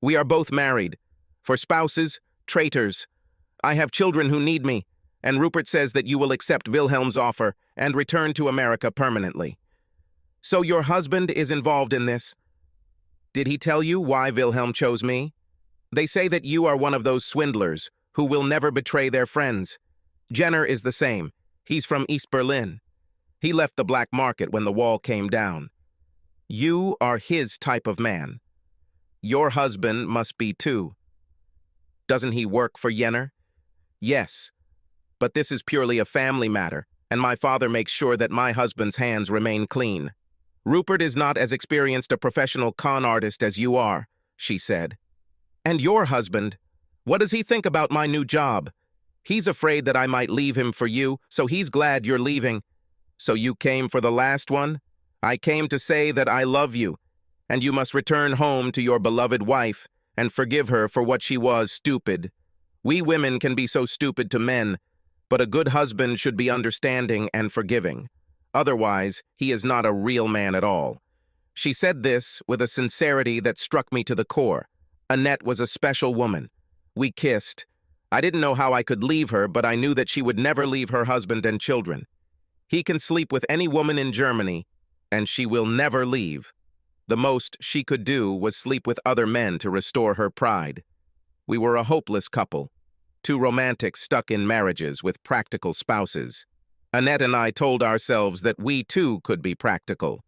We are both married. For spouses, traitors. I have children who need me, and Rupert says that you will accept Wilhelm's offer and return to America permanently. So your husband is involved in this? Did he tell you why Wilhelm chose me? They say that you are one of those swindlers who will never betray their friends. Jenner is the same. He's from East Berlin. He left the black market when the wall came down. You are his type of man. Your husband must be too. Doesn't he work for Jenner? Yes. But this is purely a family matter, and my father makes sure that my husband's hands remain clean. Rupert is not as experienced a professional con artist as you are, she said. And your husband, what does he think about my new job? He's afraid that I might leave him for you, so he's glad you're leaving. So you came for the last one? I came to say that I love you, and you must return home to your beloved wife and forgive her for what she was, stupid. We women can be so stupid to men, but a good husband should be understanding and forgiving. Otherwise, he is not a real man at all. She said this with a sincerity that struck me to the core. Annette was a special woman. We kissed. I didn't know how I could leave her, but I knew that she would never leave her husband and children. He can sleep with any woman in Germany, and she will never leave. The most she could do was sleep with other men to restore her pride. We were a hopeless couple, 2 romantics stuck in marriages with practical spouses. Annette and I told ourselves that we too could be practical.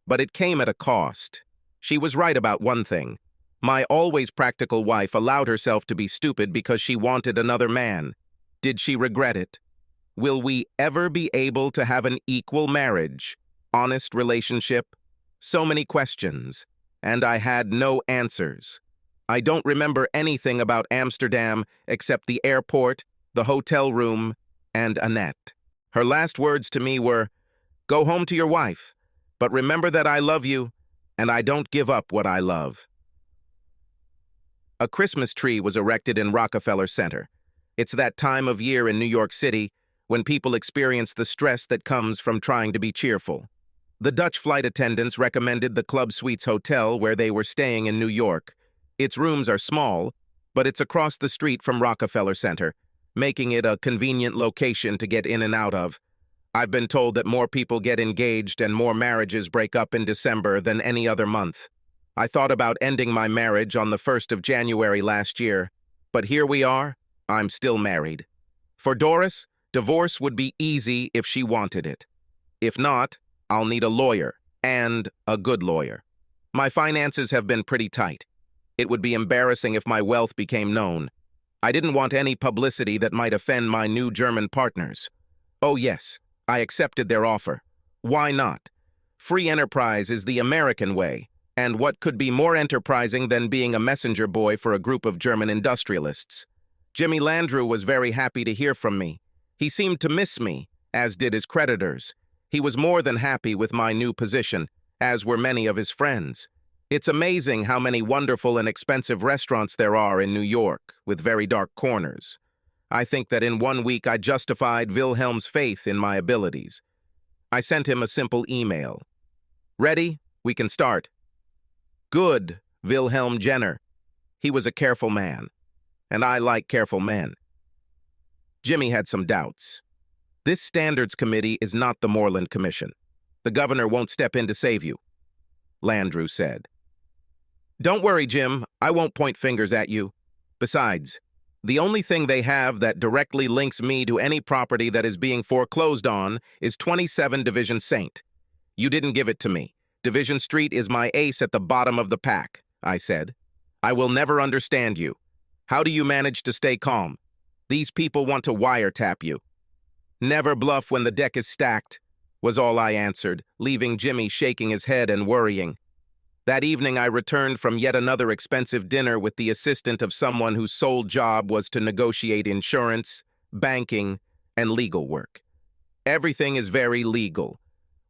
But it came at a cost. She was right about one thing. My always practical wife allowed herself to be stupid because she wanted another man. Did she regret it? Will we ever be able to have an equal marriage, honest relationship? So many questions, and I had no answers. I don't remember anything about Amsterdam except the airport, the hotel room, and Annette. Her last words to me were, "Go home to your wife, but remember that I love you, and I don't give up what I love." A Christmas tree was erected in Rockefeller Center. It's that time of year in New York City when people experience the stress that comes from trying to be cheerful. The Dutch flight attendants recommended the Club Suites Hotel where they were staying in New York. Its rooms are small, but it's across the street from Rockefeller Center, making it a convenient location to get in and out of. I've been told that more people get engaged and more marriages break up in December than any other month. I thought about ending my marriage on the 1st of January last year, but here we are, I'm still married. For Doris, divorce would be easy if she wanted it. If not, I'll need a lawyer, and a good lawyer. My finances have been pretty tight. It would be embarrassing if my wealth became known. I didn't want any publicity that might offend my new German partners. Oh yes, I accepted their offer. Why not? Free enterprise is the American way, and what could be more enterprising than being a messenger boy for a group of German industrialists? Jimmy Landrew was very happy to hear from me. He seemed to miss me, as did his creditors. He was more than happy with my new position, as were many of his friends. It's amazing how many wonderful and expensive restaurants there are in New York, with very dark corners. I think that in 1 week I justified Wilhelm's faith in my abilities. I sent him a simple email. Ready? We can start. Good, Wilhelm Jenner. He was a careful man, and I like careful men. Jimmy had some doubts. This standards committee is not the Moreland Commission. The governor won't step in to save you, Landrew said. Don't worry, Jim. I won't point fingers at you. Besides, the only thing they have that directly links me to any property that is being foreclosed on is 27 Division St. You didn't give it to me. Division Street is my ace at the bottom of the pack, I said. I will never understand you. How do you manage to stay calm? These people want to wiretap you. Never bluff when the deck is stacked, was all I answered, leaving Jimmy shaking his head and worrying. That evening I returned from yet another expensive dinner with the assistant of someone whose sole job was to negotiate insurance, banking, and legal work. Everything is very legal,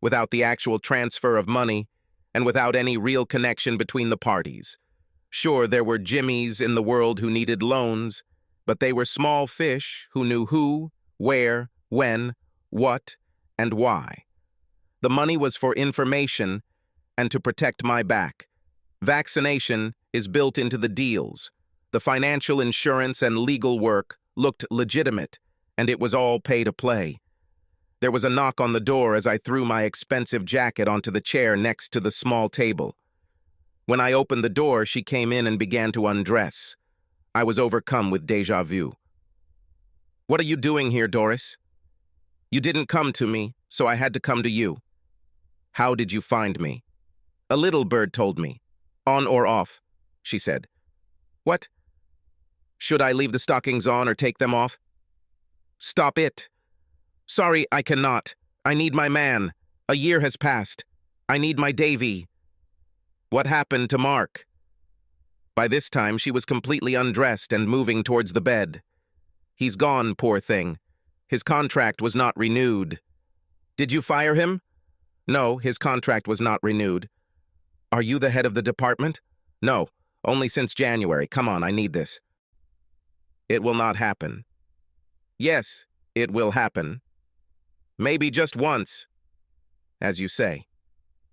without the actual transfer of money and without any real connection between the parties. Sure, there were Jimmies in the world who needed loans, but they were small fish who knew who, where, when, what, and why. The money was for information and to protect my back. Vaccination is built into the deals. The financial insurance and legal work looked legitimate, and it was all pay to play. There was a knock on the door as I threw my expensive jacket onto the chair next to the small table. When I opened the door, she came in and began to undress. I was overcome with déjà vu. What are you doing here, Doris? You didn't come to me, so I had to come to you. How did you find me? A little bird told me. On or off, she said. What? Should I leave the stockings on or take them off? Stop it. Sorry, I cannot. I need my man. A year has passed. I need my Davy. What happened to Mark? By this time, she was completely undressed and moving towards the bed. He's gone, poor thing. His contract was not renewed. Did you fire him? No, his contract was not renewed. Are you the head of the department? No, only since January. Come on, I need this. It will not happen. Yes, it will happen. Maybe just once, as you say.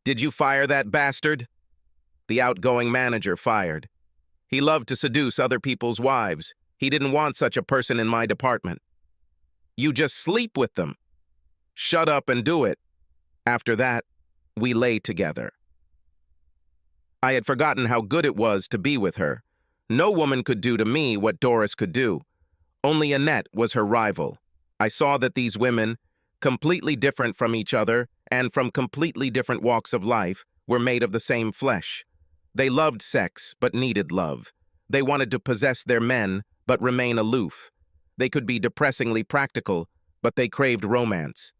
Did you fire that bastard? The outgoing manager fired. He loved to seduce other people's wives. He didn't want such a person in my department. You just sleep with them. Shut up and do it. After that, we lay together. I had forgotten how good it was to be with her. No woman could do to me what Doris could do. Only Annette was her rival. I saw that these women, completely different from each other and from completely different walks of life, were made of the same flesh. They loved sex, but needed love. They wanted to possess their men, but remain aloof. They could be depressingly practical, but they craved romance.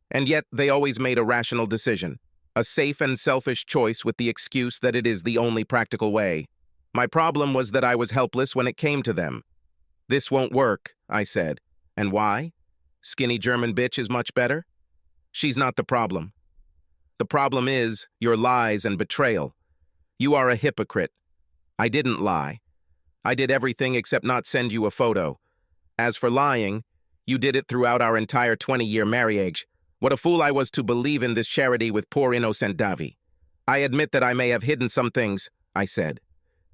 And yet they always made a rational decision, a safe and selfish choice with the excuse that it is the only practical way. My problem was that I was helpless when it came to them. This won't work, I said. And why? Skinny German bitch is much better? She's not the problem. The problem is your lies and betrayal. You are a hypocrite. I didn't lie. I did everything except not send you a photo. As for lying, you did it throughout our entire 20-year marriage. What a fool I was to believe in this charity with poor innocent Davy. I admit that I may have hidden some things, I said.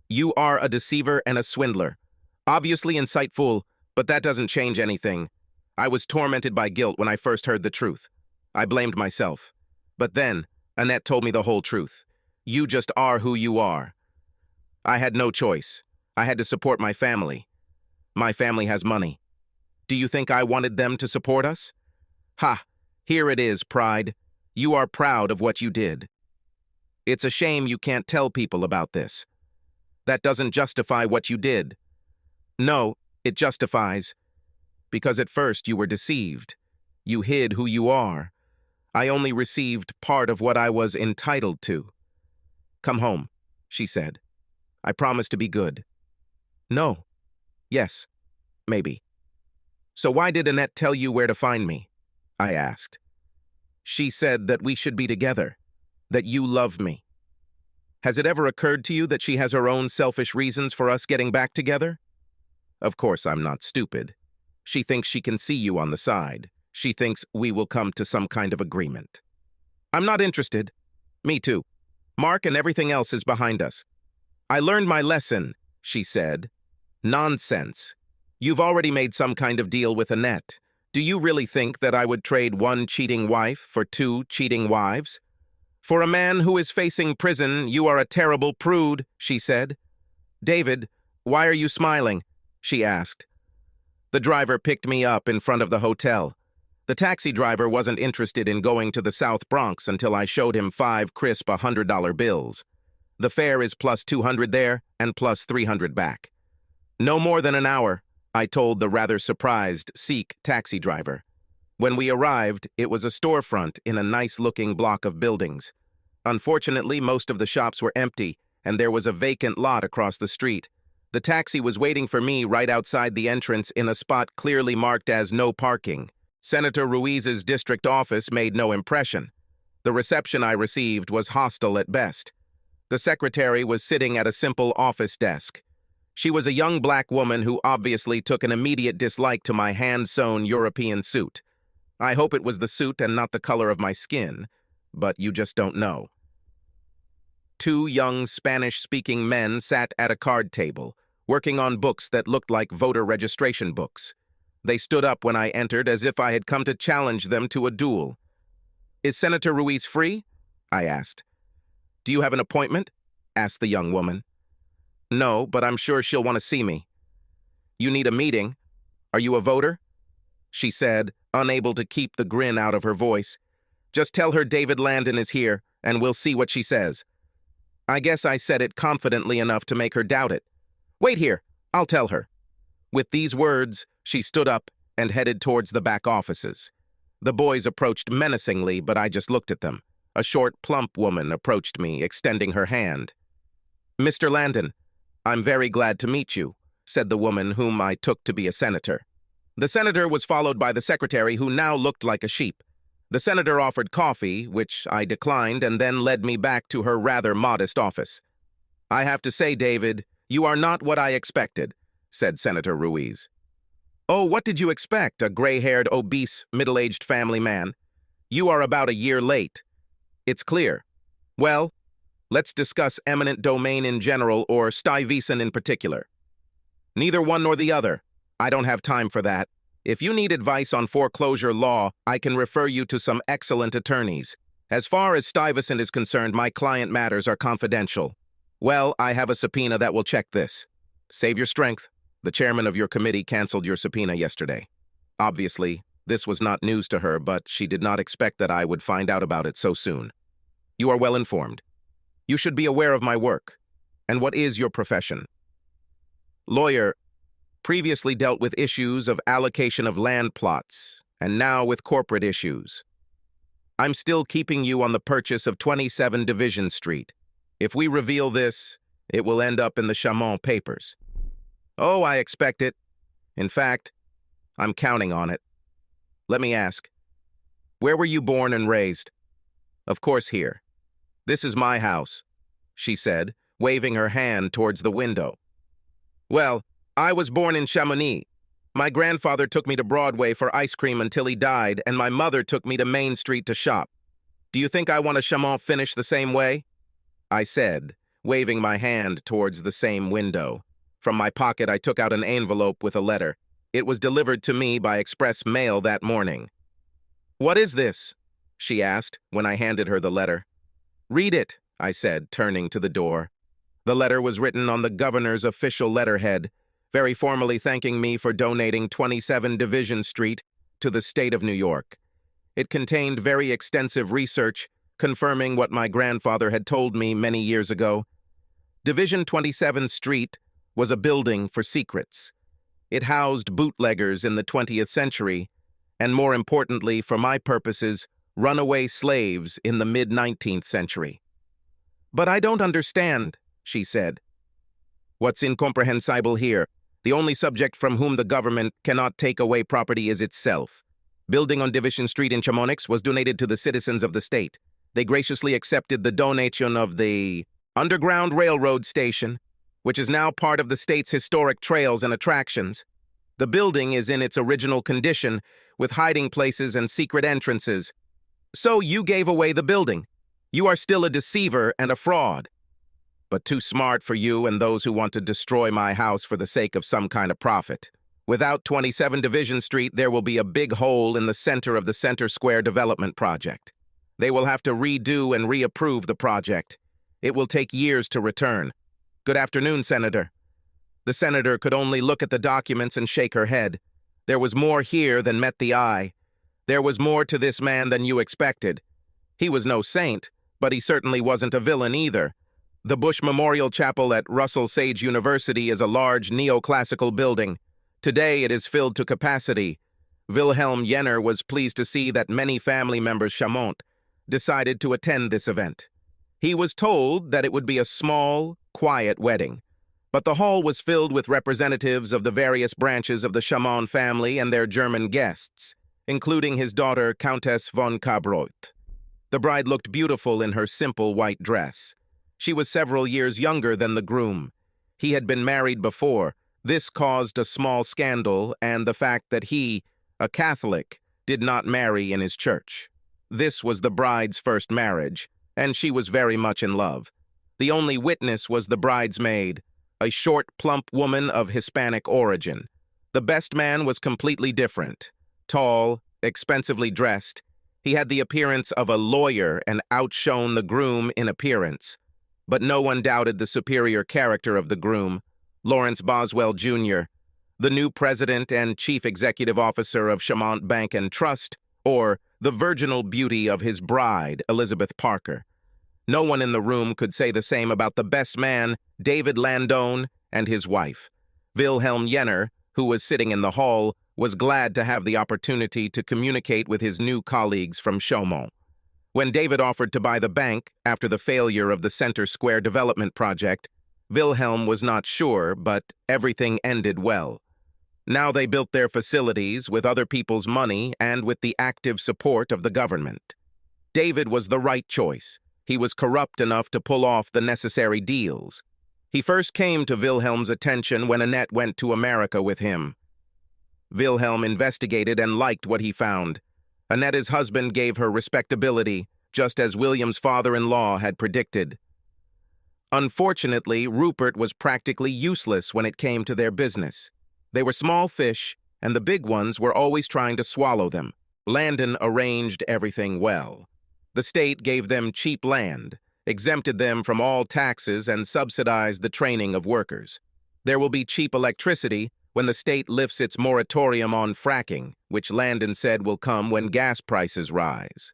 You are a deceiver and a swindler. Obviously insightful, but that doesn't change anything. I was tormented by guilt when I first heard the truth. I blamed myself. But then, Annette told me the whole truth. You just are who you are. I had no choice. I had to support my family. My family has money. Do you think I wanted them to support us? Ha! Here it is, pride. You are proud of what you did. It's a shame you can't tell people about this. That doesn't justify what you did. No, it justifies. Because at first you were deceived. You hid who you are. I only received part of what I was entitled to. Come home, she said. I promise to be good. No. Yes. Maybe. So why did Annette tell you where to find me? I asked. She said that we should be together, that you love me. Has it ever occurred to you that she has her own selfish reasons for us getting back together? Of course, I'm not stupid. She thinks she can see you on the side. She thinks we will come to some kind of agreement. I'm not interested. Me too. Mark and everything else is behind us. I learned my lesson, she said. Nonsense. You've already made some kind of deal with Annette. Do you really think that I would trade one cheating wife for two cheating wives? For a man who is facing prison, you are a terrible prude, she said. David, why are you smiling? She asked. The driver picked me up in front of the hotel. The taxi driver wasn't interested in going to the South Bronx until I showed him 5 crisp $100 bills. The fare is plus 200 there and plus 300 back. No more than an hour, I told the rather surprised Sikh taxi driver. When we arrived, it was a storefront in a nice-looking block of buildings. Unfortunately, most of the shops were empty, and there was a vacant lot across the street. The taxi was waiting for me right outside the entrance in a spot clearly marked as no parking. Senator Ruiz's district office made no impression. The reception I received was hostile at best. The secretary was sitting at a simple office desk. She was a young black woman who obviously took an immediate dislike to my hand-sewn European suit. I hope it was the suit and not the color of my skin, but you just don't know. 2 young Spanish-speaking men sat at a card table, working on books that looked like voter registration books. They stood up when I entered as if I had come to challenge them to a duel. Is Senator Ruiz free? I asked. Do you have an appointment? Asked the young woman. No, but I'm sure she'll want to see me. You need a meeting. Are you a voter? She said, unable to keep the grin out of her voice. Just tell her David Landon is here, and we'll see what she says. I guess I said it confidently enough to make her doubt it. Wait here, I'll tell her. With these words, she stood up and headed towards the back offices. The boys approached menacingly, but I just looked at them. A short, plump woman approached me, extending her hand. Mr. Landon, I'm very glad to meet you, said the woman whom I took to be a senator. The senator was followed by the secretary, who now looked like a sheep. The senator offered coffee, which I declined, and then led me back to her rather modest office. I have to say, David, you are not what I expected, said Senator Ruiz. Oh, what did you expect, a gray-haired, obese, middle-aged family man? You are about a year late. It's clear. Well, let's discuss eminent domain in general or Stuyvesant in particular. Neither one nor the other. I don't have time for that. If you need advice on foreclosure law, I can refer you to some excellent attorneys. As far as Stuyvesant is concerned, my client matters are confidential. Well, I have a subpoena that will check this. Save your strength. The chairman of your committee canceled your subpoena yesterday. Obviously, this was not news to her, but she did not expect that I would find out about it so soon. You are well informed. You should be aware of my work. And what is your profession? Lawyer. Previously dealt with issues of allocation of land plots, and now with corporate issues. I'm still keeping you on the purchase of 27 Division Street. If we reveal this, it will end up in the Chamon papers. Oh, I expect it. In fact, I'm counting on it. Let me ask, where were you born and raised? Of course here. This is my house, she said, waving her hand towards the window. Well, I was born in Chamonix. My grandfather took me to Broadway for ice cream until he died, and my mother took me to Main Street to shop. Do you think I want a Chamon finish the same way? I said, waving my hand towards the same window. From my pocket, I took out an envelope with a letter. It was delivered to me by express mail that morning. What is this? She asked when I handed her the letter. Read it, I said, turning to the door. The letter was written on the governor's official letterhead, very formally thanking me for donating 27 Division Street to the state of New York. It contained very extensive research, confirming what my grandfather had told me many years ago. Division 27 Street was a building for secrets. It housed bootleggers in the 20th century, and more importantly, for my purposes, runaway slaves in the mid-19th century. But I don't understand, she said. What's incomprehensible here? The only subject from whom the government cannot take away property is itself. Building on Division Street in Chamonix was donated to the citizens of the state. They graciously accepted the donation of the Underground Railroad Station, which is now part of the state's historic trails and attractions. The building is in its original condition, with hiding places and secret entrances. So you gave away the building. You are still a deceiver and a fraud. But too smart for you and those who want to destroy my house for the sake of some kind of profit. Without 27 Division Street, there will be a big hole in the center of the Center Square development project. They will have to redo and reapprove the project. It will take years to return. Good afternoon, Senator. The senator could only look at the documents and shake her head. There was more here than met the eye. There was more to this man than you expected. He was no saint, but he certainly wasn't a villain either. The Bush Memorial Chapel at Russell Sage University is a large neoclassical building. Today it is filled to capacity. Wilhelm Jenner was pleased to see that many family members Chamont decided to attend this event. He was told that it would be a small, quiet wedding, but the hall was filled with representatives of the various branches of the Chamont family and their German guests, including his daughter, Countess von Kabroth. The bride looked beautiful in her simple white dress. She was several years younger than the groom. He had been married before. This caused a small scandal and the fact that he, a Catholic, did not marry in his church. This was the bride's first marriage, and she was very much in love. The only witness was the bridesmaid, a short, plump woman of Hispanic origin. The best man was completely different. Tall, expensively dressed, he had the appearance of a lawyer and outshone the groom in appearance. But no one doubted the superior character of the groom, Lawrence Boswell, Jr., the new president and chief executive officer of Chamont Bank and Trust, or the virginal beauty of his bride, Elizabeth Parker. No one in the room could say the same about the best man, David Landone, and his wife. Wilhelm Jenner, who was sitting in the hall, was glad to have the opportunity to communicate with his new colleagues from Chaumont. When David offered to buy the bank after the failure of the Center Square development project, Wilhelm was not sure, but everything ended well. Now they built their facilities with other people's money and with the active support of the government. David was the right choice. He was corrupt enough to pull off the necessary deals. He first came to Wilhelm's attention when Annette went to America with him. Wilhelm investigated and liked what he found. Annette's husband gave her respectability, just as William's father-in-law had predicted. Unfortunately, Rupert was practically useless when it came to their business. They were small fish, and the big ones were always trying to swallow them. Landon arranged everything well. The state gave them cheap land, exempted them from all taxes, and subsidized the training of workers. There will be cheap electricity when the state lifts its moratorium on fracking, which Landon said will come when gas prices rise.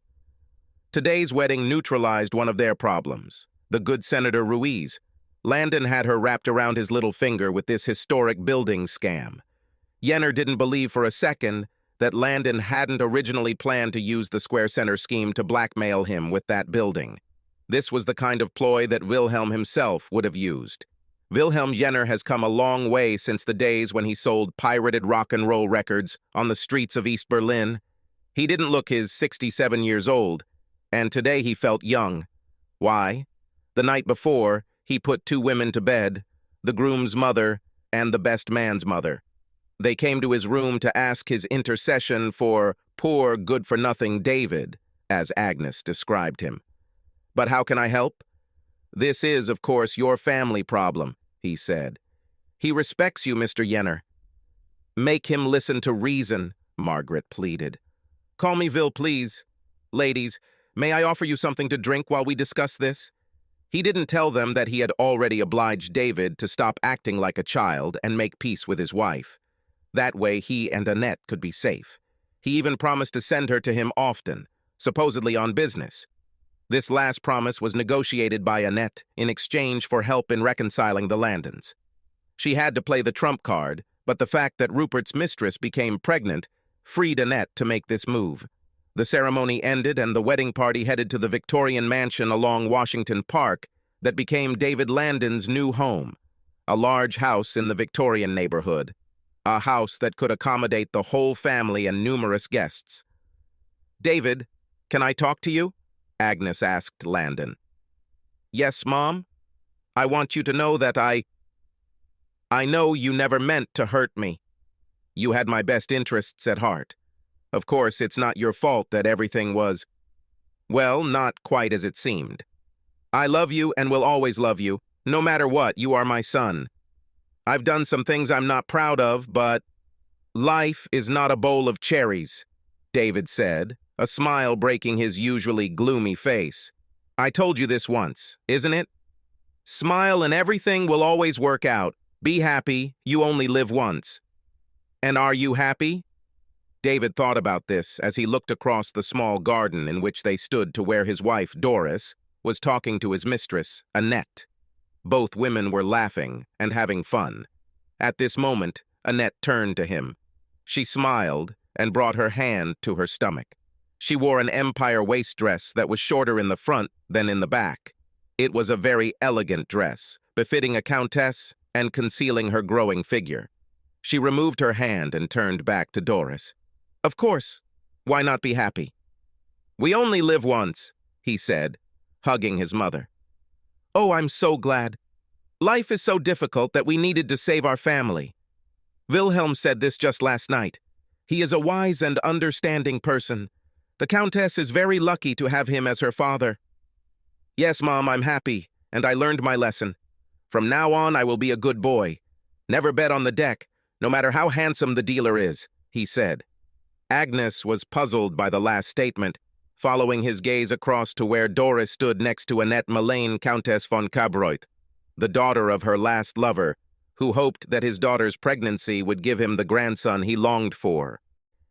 Today's wedding neutralized one of their problems, the good Senator Ruiz. Landon had her wrapped around his little finger with this historic building scam. Jenner didn't believe for a second that Landon hadn't originally planned to use the Square Center scheme to blackmail him with that building. This was the kind of ploy that Wilhelm himself would have used. Wilhelm Jenner has come a long way since the days when he sold pirated rock and roll records on the streets of East Berlin. He didn't look his 67 years old, and today he felt young. Why? The night before, he put two women to bed, the groom's mother and the best man's mother. They came to his room to ask his intercession for poor, good-for-nothing David, as Agnes described him. But how can I help? This is, of course, your family problem, he said. He respects you, Mr. Jenner. Make him listen to reason, Margaret pleaded. Call me Vil, please. Ladies, may I offer you something to drink while we discuss this? He didn't tell them that he had already obliged David to stop acting like a child and make peace with his wife. That way he and Annette could be safe. He even promised to send her to him often, supposedly on business. This last promise was negotiated by Annette in exchange for help in reconciling the Landons. She had to play the trump card, but the fact that Rupert's mistress became pregnant freed Annette to make this move. The ceremony ended and the wedding party headed to the Victorian mansion along Washington Park that became David Landon's new home, a large house in the Victorian neighborhood, a house that could accommodate the whole family and numerous guests. David, can I talk to you? Agnes asked Landon. Yes, Mom? I want you to know that I know you never meant to hurt me. You had my best interests at heart. Of course, it's not your fault that everything was, well, not quite as it seemed. I love you and will always love you. No matter what, you are my son. I've done some things I'm not proud of, but Life is not a bowl of cherries, David said, a smile breaking his usually gloomy face. I told you this once, isn't it? Smile and everything will always work out. Be happy, you only live once. And are you happy? David thought about this as he looked across the small garden in which they stood to where his wife, Doris, was talking to his mistress, Annette. Both women were laughing and having fun. At this moment, Annette turned to him. She smiled and brought her hand to her stomach. She wore an empire waist dress that was shorter in the front than in the back. It was a very elegant dress, befitting a countess and concealing her growing figure. She removed her hand and turned back to Doris. Of course. Why not be happy? We only live once, he said, hugging his mother. Oh, I'm so glad. Life is so difficult that we needed to save our family. Wilhelm said this just last night. He is a wise and understanding person. The Countess is very lucky to have him as her father. Yes, Mom, I'm happy, and I learned my lesson. From now on, I will be a good boy. Never bet on the deck, no matter how handsome the dealer is, he said. Agnes was puzzled by the last statement, following his gaze across to where Doris stood next to Annette Melaine, Countess von Kabroith, the daughter of her last lover, who hoped that his daughter's pregnancy would give him the grandson he longed for.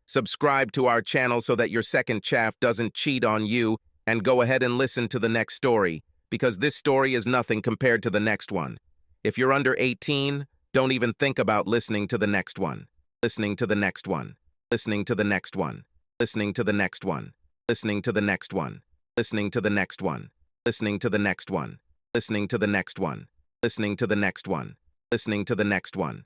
Subscribe to our channel so that your second chaff doesn't cheat on you, and go ahead and listen to the next story, because this story is nothing compared to the next one. If you're under 18, don't even think about listening to the next one. Listening to the next one. Listening to the next one. Listening to the next one. Listening to the next one. Listening to the next one. Listening to the next one. Listening to the next one. Listening to the next one. Listening to the next one.